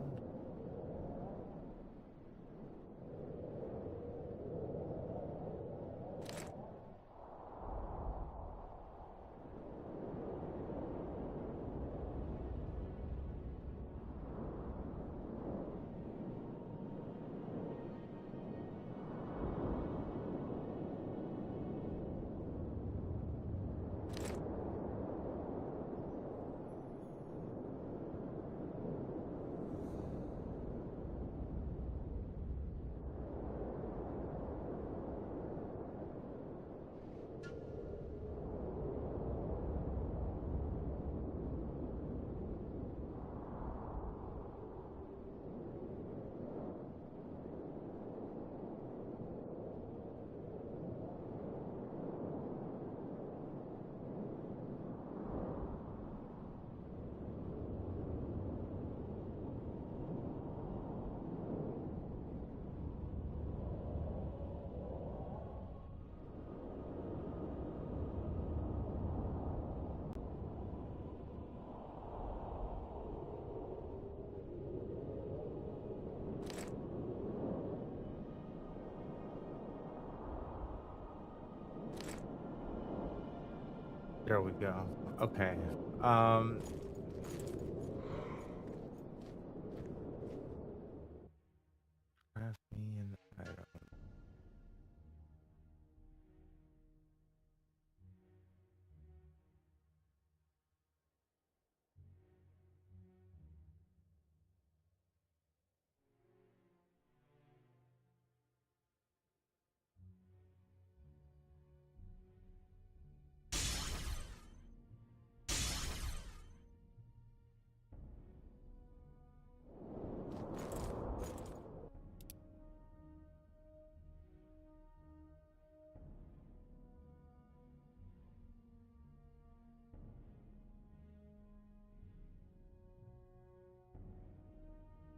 There we go. Okay. Craft me an item.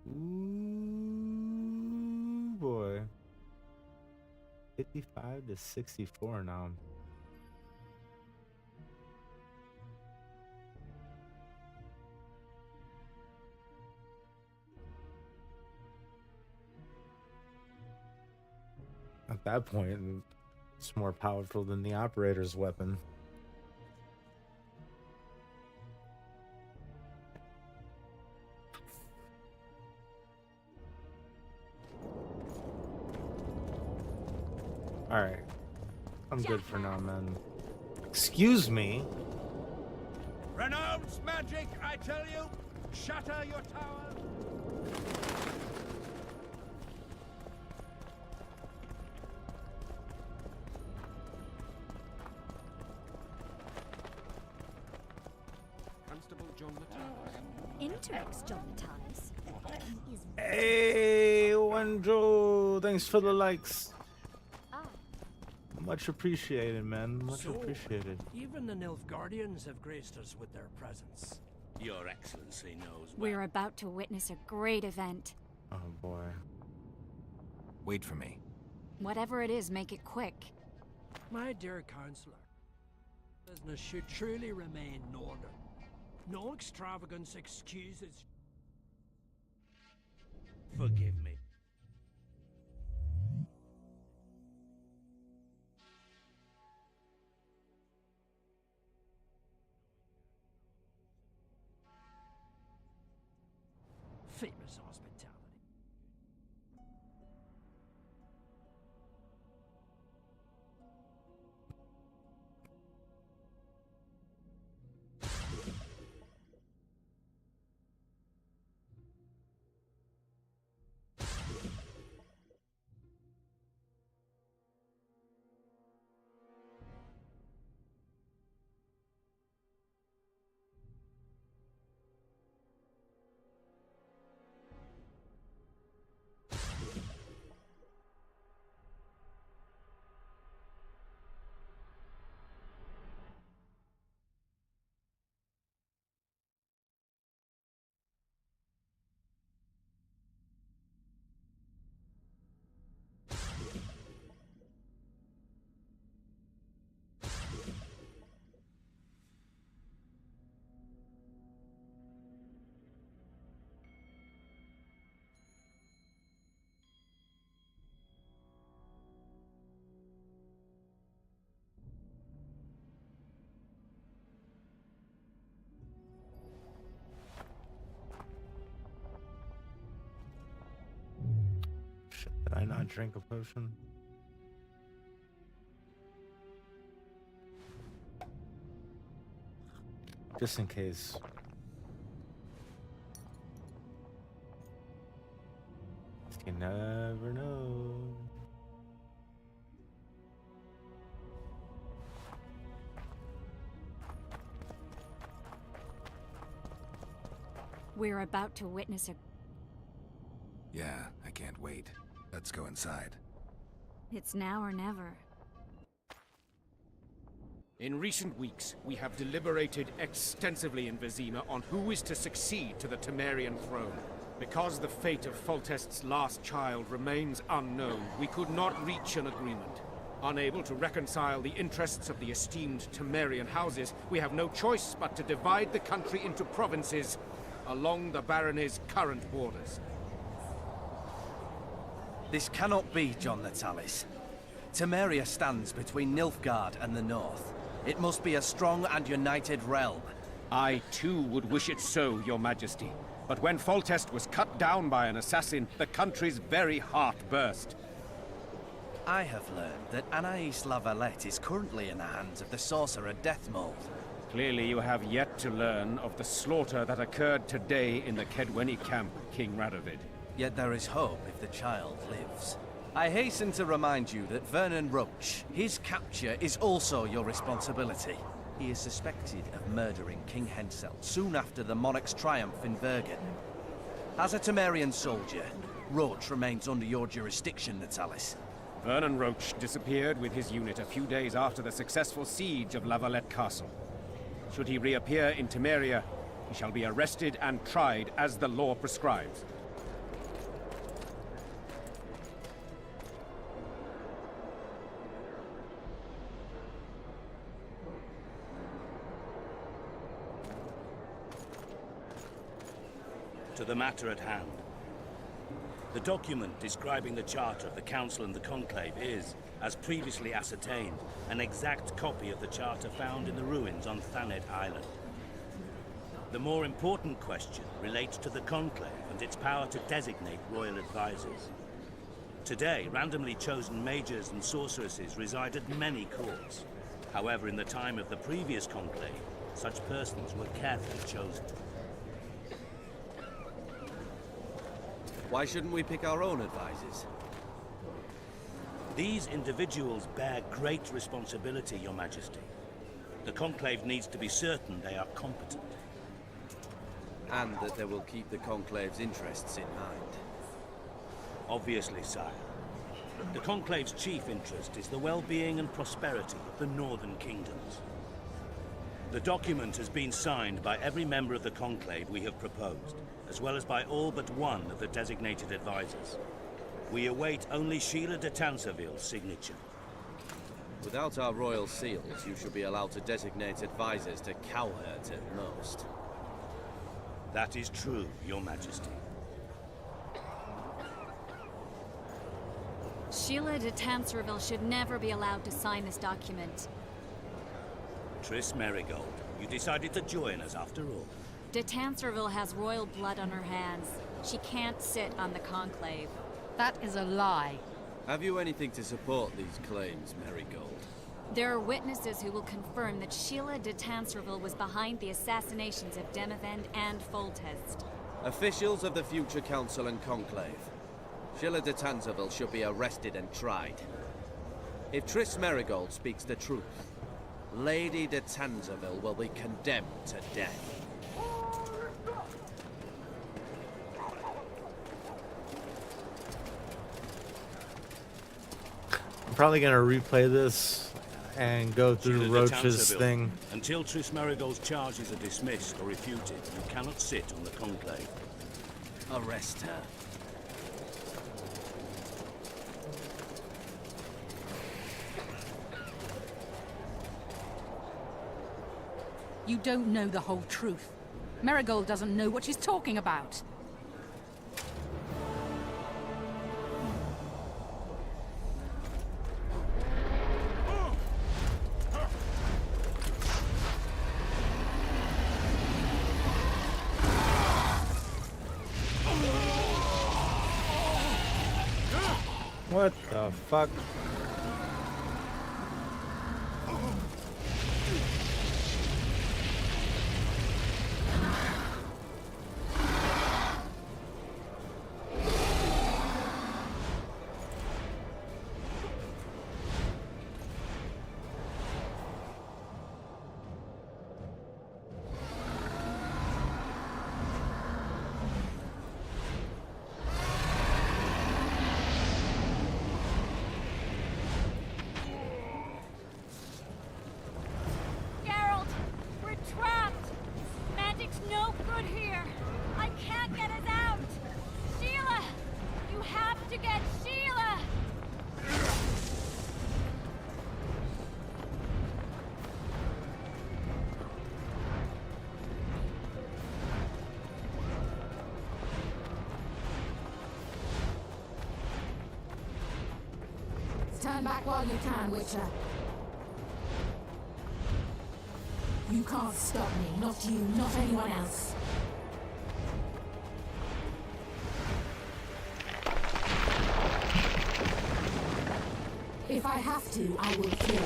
Ooh, boy. 55 to 64 now. At that point, it's more powerful than the operator's weapon. Alright. I'm good for now, man. Excuse me. Renounce magic, I tell you! Shatter your tower! Constable John Matthias. Interest, John Matthias. He is Hey, Wendro. Thanks for the likes. Ah, Much appreciated, man. Much So, appreciated. even the Nilfgaardians have graced us with their presence. Your Excellency knows well. we're about to witness a great event. Oh boy. Wait for me. Whatever it is, make it quick. My dear Counselor, business should truly remain in order. No extravagance excuses. Forgive me. Famous hospitality. Shit, did I not drink a potion? Just in case. You never know. We're about to witness a... Yeah, I can't wait. Let's go inside. It's now or never. In recent weeks, we have deliberated extensively in Vizima on who is to succeed to the Temerian throne. Because the fate of Foltest's last child remains unknown, we could not reach an agreement. Unable to reconcile the interests of the esteemed Temerian houses, we have no choice but to divide the country into provinces along the barony's current borders. This cannot be, John Natalis. Temeria stands between Nilfgaard and the north. It must be a strong and united realm. I, too, would wish it so, Your Majesty. But when Foltest was cut down by an assassin, the country's very heart burst. I have learned that Anais Lavalette is currently in the hands of the sorcerer Deathmold. Clearly you have yet to learn of the slaughter that occurred today in the Kedweni camp, King Radovid. Yet there is hope if the child lives. I hasten to remind you that Vernon Roach, his capture is also your responsibility. He is suspected of murdering King Hensel soon after the monarch's triumph in Vergen. As a Temerian soldier, Roach remains under your jurisdiction, Natalis. Vernon Roach disappeared with his unit a few days after the successful siege of Lavalette Castle. Should he reappear in Temeria, he shall be arrested and tried as the law prescribes. to the matter at hand. The document describing the charter of the Council and the Conclave is, as previously ascertained, an exact copy of the charter found in the ruins on Thanet Island. The more important question relates to the Conclave and its power to designate royal advisors. Today, randomly chosen mages and sorceresses reside at many courts. However, in the time of the previous Conclave, such persons were carefully chosen. Why shouldn't we pick our own advisors? These individuals bear great responsibility, Your Majesty. The Conclave needs to be certain they are competent. And that they will keep the Conclave's interests in mind. Obviously, sire. The Conclave's chief interest is the well-being and prosperity of the Northern Kingdoms. The document has been signed by every member of the Conclave we have proposed, as well as by all but one of the designated advisors. We await only Sheila de Tanserville's signature. Without our royal seals, you should be allowed to designate advisors to cowherd at most. That is true, Your Majesty. Sheila de Tanserville should never be allowed to sign this document. Tr3 Merigold, you decided to join us after all. De Tanserville has royal blood on her hands. She can't sit on the Conclave. That is a lie. Have you anything to support these claims, Merigold? There are witnesses who will confirm that Sheila de Tanserville was behind the assassinations of Demavend and Foltest. Officials of the future Council and Conclave. Sheila de Tanserville should be arrested and tried. If Tr3 Merigold speaks the truth, Lady de Tanserville will be condemned to death. I'm probably gonna replay this and go through Sheila de Roach's Tanserville, thing. Until Tr3 Merigold's charges are dismissed or refuted, you cannot sit on the Conclave. Arrest her. You don't know the whole truth. Merigold doesn't know what she's talking about. What the fuck? Geralt! We're trapped! Magic's no good here! I can't get us out! Sheila! You have to get Sheila! Stand back while you can, Witcher. You can't stop me. Not you, not anyone else. If I have to, I will kill you.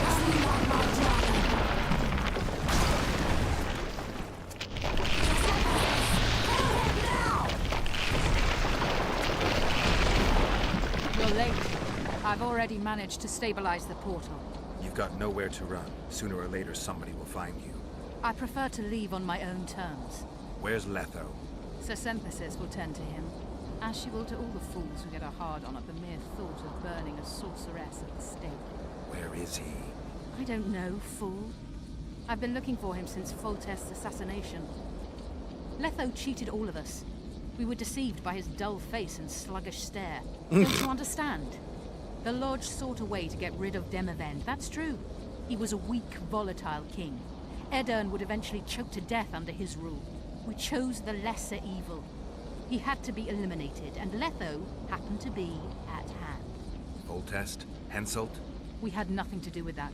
As you want my dragon. You're late. I've already managed to stabilize the portal. You've got nowhere to run. Sooner or later, somebody will find you. I prefer to leave on my own terms. Where's Letho? Sir Synthesis will tend to him, as she will to all the fools who get a hard-on at the mere thought of burning a sorceress at the stake. Where is he? I don't know, fool. I've been looking for him since Foltest's assassination. Letho cheated all of us. We were deceived by his dull face and sluggish stare. Don't you understand? The Lodge sought a way to get rid of Demavend, that's true. He was a weak, volatile king. Edirn would eventually choke to death under his rule. We chose the lesser evil. He had to be eliminated, and Letho happened to be at hand. Foltest? Henselt? We had nothing to do with that.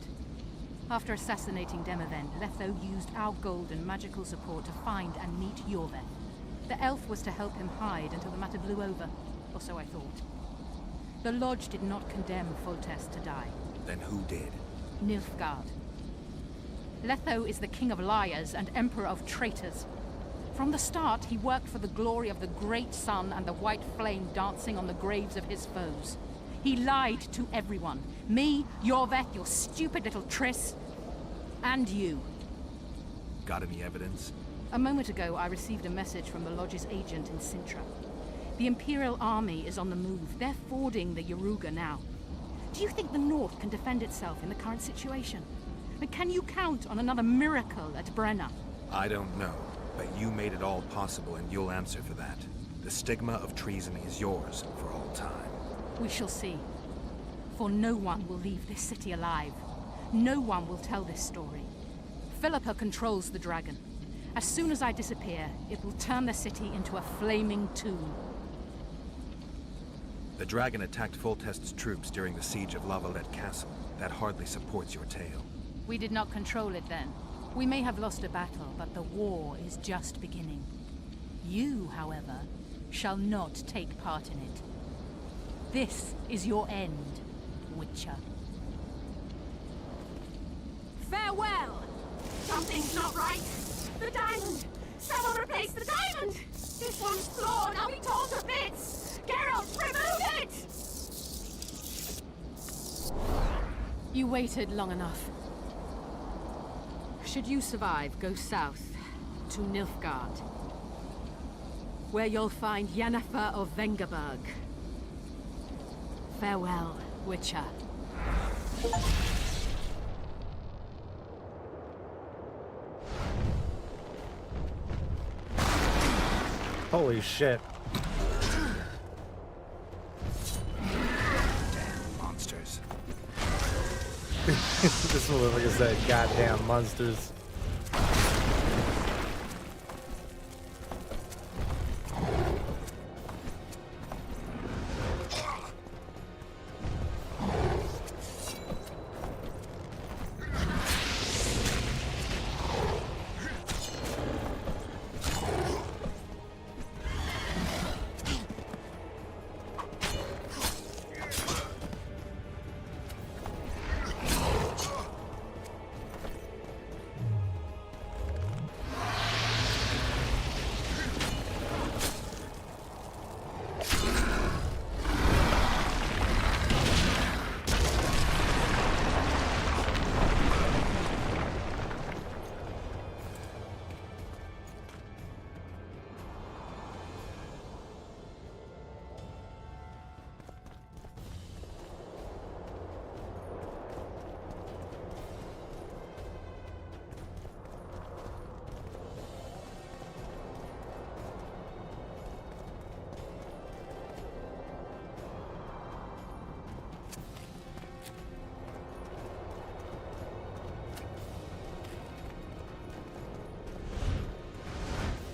After assassinating Demavend, Letho used our gold and magical support to find and meet Yorveth. The elf was to help him hide until the matter blew over, or so I thought. The Lodge did not condemn Foltest to die. Then who did? Nilfgaard. Letho is the king of liars and emperor of traitors. From the start, he worked for the glory of the great sun and the white flame dancing on the graves of his foes. He lied to everyone. Me, Yorveth, your stupid little Triss, and you. Got any evidence? A moment ago, I received a message from the Lodge's agent in Sintra. The Imperial Army is on the move. They're fording the Yaruga now. Do you think the North can defend itself in the current situation? And can you count on another miracle at Brenna? I don't know, but you made it all possible and you'll answer for that. The stigma of treason is yours for all time. We shall see. For no one will leave this city alive. No one will tell this story. Philippa controls the dragon. As soon as I disappear, it will turn the city into a flaming tomb. The dragon attacked Foltest's troops during the siege of La Valette Castle. That hardly supports your tale. We did not control it then. We may have lost a battle, but the war is just beginning. You, however, shall not take part in it. This is your end, Witcher. Farewell! Something's not right. The diamond! Someone replace the diamond! This one's flawed, I'll be torn to bits! Geralt, remove it! You waited long enough. Should you survive, go south to Nilfgaard, where you'll find Yennefer of Vengerberg. Farewell, Witcher. Holy shit. Damn monsters. This motherfucker said goddamn monsters.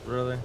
Really?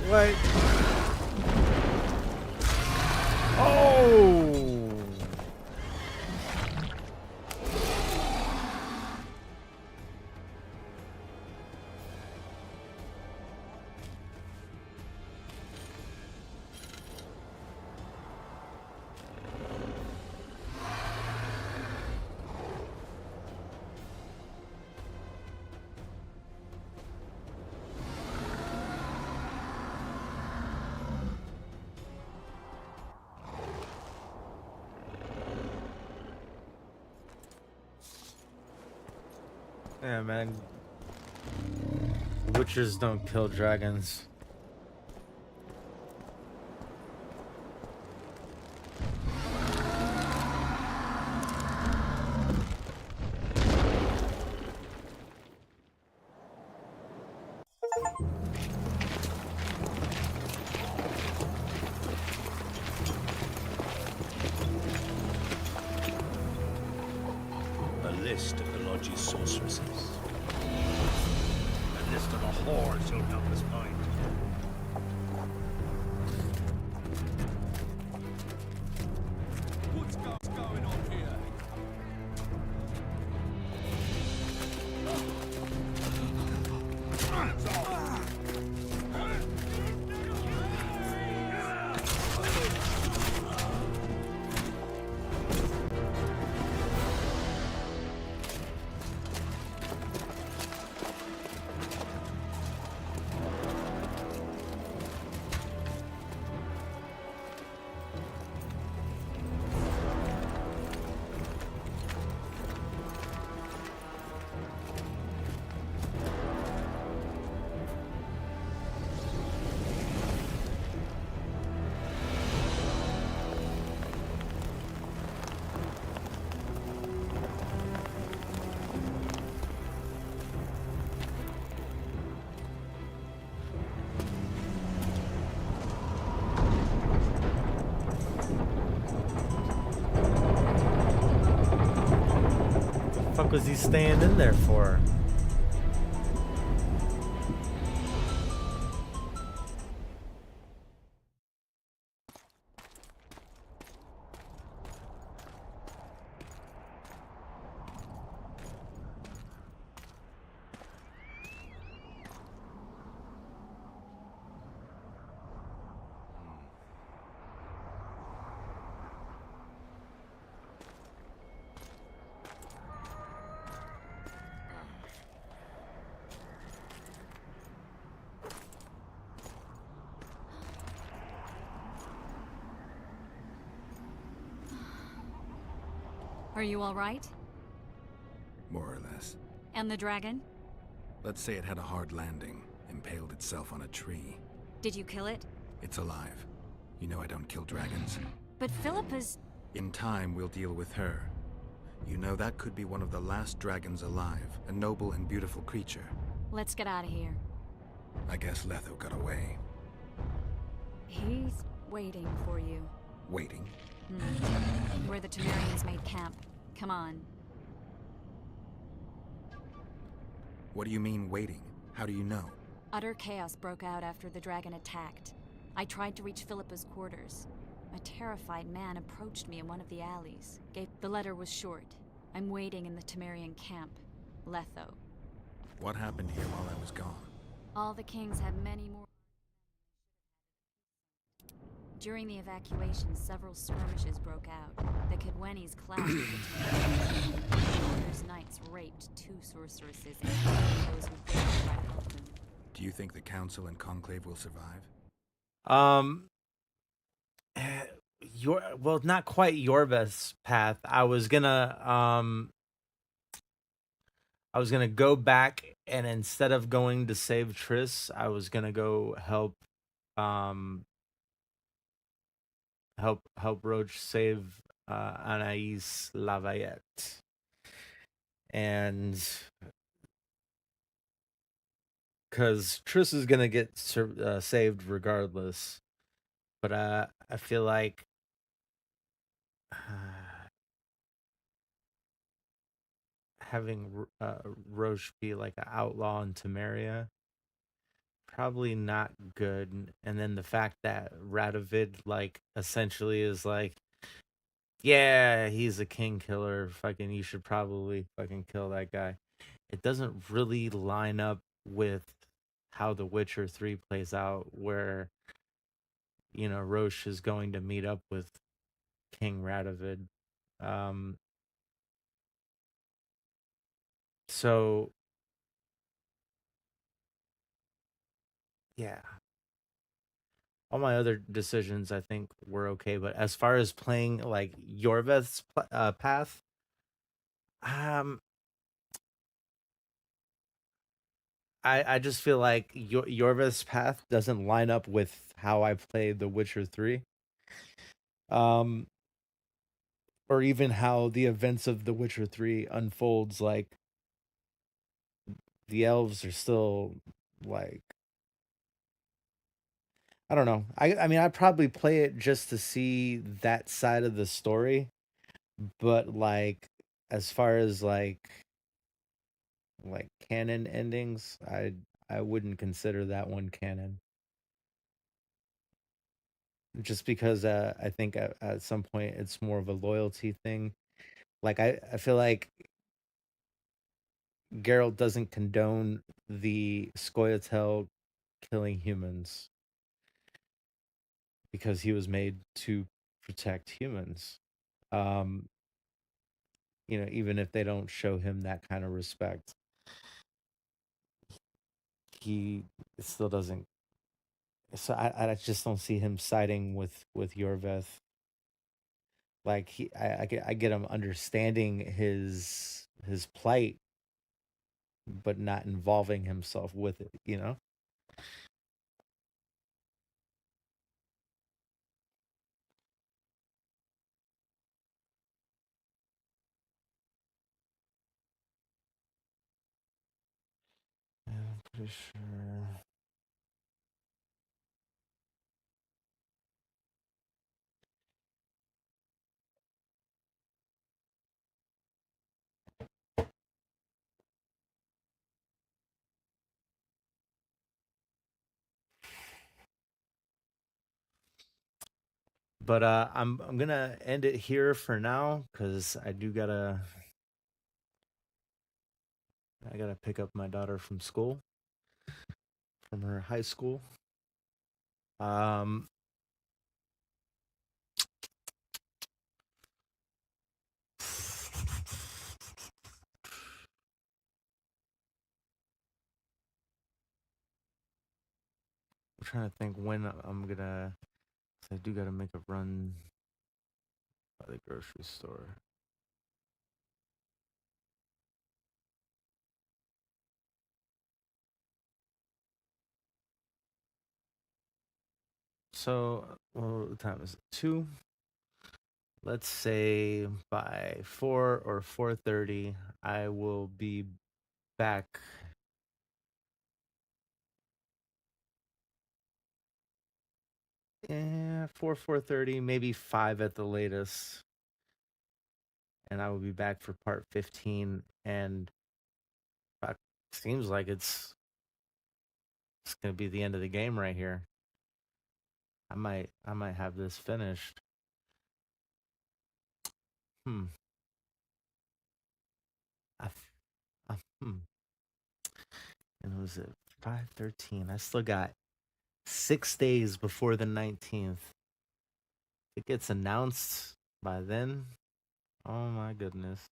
What? Oh! Yeah, man. Witchers don't kill dragons. A list of the Lodge's sorceresses. A list of the whores you'll help us find. What's going on here? The fuck was he staying in there for? Are you all right? More or less. And the dragon? Let's say it had a hard landing, impaled itself on a tree. Did you kill it? It's alive. You know I don't kill dragons. But Philippa's... In time, we'll deal with her. You know that could be one of the last dragons alive, a noble and beautiful creature. Let's get out of here. I guess Letho got away. He's waiting for you. Waiting? Where the Temerians made camp. Come on. What do you mean, waiting? How do you know? Utter chaos broke out after the dragon attacked. I tried to reach Philippa's quarters. A terrified man approached me in one of the alleys. The letter was short. I'm waiting in the Temerian camp. Letho. What happened here while I was gone? All the kings had many more... During the evacuation, several skirmishes broke out. The Kedwenis clashed with the Temerians. Warriors' knights raped 2 sorceresses and those who dared to try to help them. Do you think the Council and Conclave will survive? Well, not quite your best path. I was gonna go back, and instead of going to save Triss, I was gonna go help Roach save Anais Lavayette. And because Triss is gonna get saved regardless. But I feel like having Roche be like an outlaw in Temeria probably not good. And then the fact that Radovid like essentially is like, yeah, he's a king killer. Fucking, you should probably fucking kill that guy. It doesn't really line up with how The Witcher 3 plays out, where Roche is going to meet up with King Radovid. Um, so yeah, all my other decisions I think were okay, but as far as playing like Yorveth's path, um, I just feel like Yorveth's path doesn't line up with how I played The Witcher 3. Um, or even how the events of The Witcher 3 unfolds. Like, the elves are still like, I don't know. I mean, I'd probably play it just to see that side of the story, but like as far as like canon endings, I wouldn't consider that one canon. Just because I think at some point it's more of a loyalty thing. Like I feel like Geralt doesn't condone the Scoia'tael killing humans because he was made to protect humans. Um, even if they don't show him that kind of respect, he still doesn't. So I just don't see him siding with Yorveth. Like I get him understanding his plight, but not involving himself with it. Yeah, I'm pretty sure. But I'm gonna end it here for now because I gotta pick up my daughter from school, from her high school. Um, I'm trying to think when I'm gonna. 'Cause I do gotta make a run by the grocery store. So, well, what time is it? 2. Let's say by 4 or 4:30, I will be back. 4:30, maybe 5 at the latest, and I will be back for part 15. And it seems like it's gonna be the end of the game right here. I might have this finished. Hmm. I, hmm. And was it 5:13? I still got 6 days before the 19th. It gets announced by then. Oh my goodness.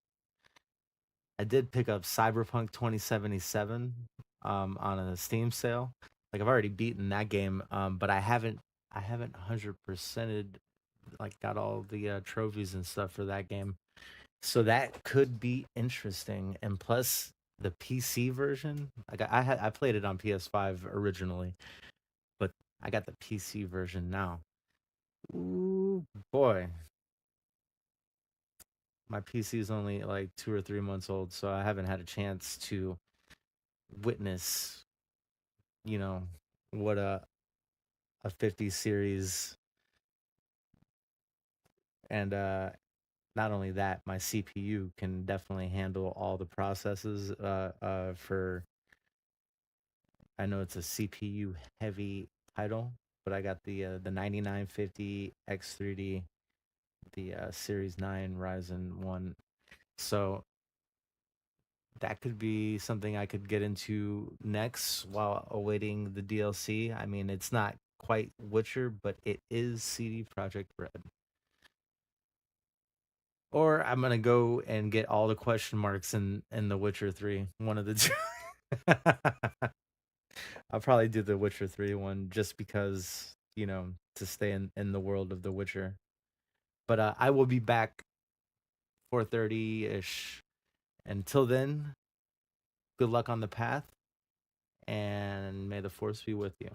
I did pick up Cyberpunk 2077 on a Steam sale. Like, I've already beaten that game, but I haven't 100%ed, like, got all the trophies and stuff for that game. So that could be interesting. And plus the PC version, I played it on PS5 originally, but I got the PC version now. Ooh boy. My PC is only like 2 or 3 months old, so I haven't had a chance to witness you know, what a 50 series, and not only that, my CPU can definitely handle all the processes for, I know it's a CPU heavy title, but I got the 9950 X3D, the Series 9 Ryzen 1. So that could be something I could get into next while awaiting the DLC. I mean, it's not quite Witcher, but it is CD Projekt Red. Or I'm gonna go and get all the question marks in The Witcher 3. One of the two. I'll probably do the Witcher 3 one just because, you know, to stay in the world of The Witcher. But I will be back 4:30-ish. Until then, good luck on the path, and may the force be with you.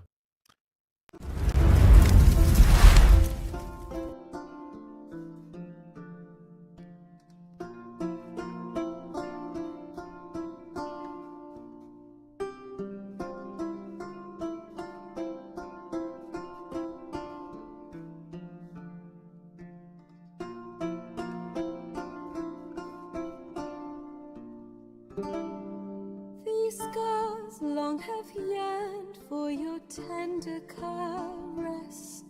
These scars long have yearned for your tender caress,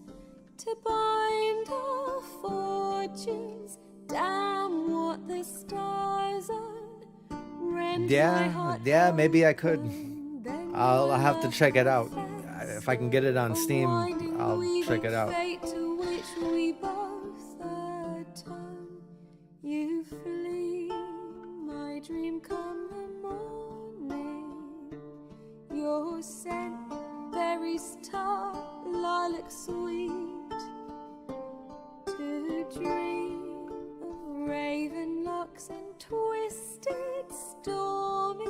to bind our fortunes. Damn what the stars are. Rend my heart Yeah, maybe I could. open, then I'll your have to love check it out. confess. If I can get it on A Steam, winding I'll check weaving it out. fate to which we both atone. You flee, my dream come the morning. Your scent, berries tart, lilac sweet. To dream of raven locks and twisted stormy,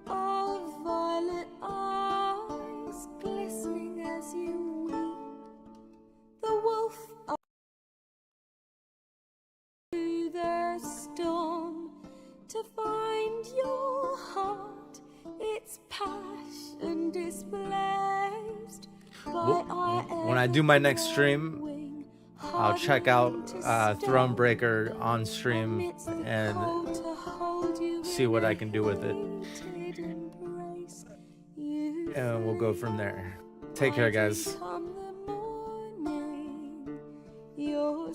of violet eyes glistening as you weep. The wolf to the storm, to find your heart, its passion displaced by our When I do my next stream, wing, I'll check out hardening to Thronebreaker on stream amidst the and cold to hold you see what I can do with it. hated embrace. You And we'll go from there. Take care, guys. come the morning, your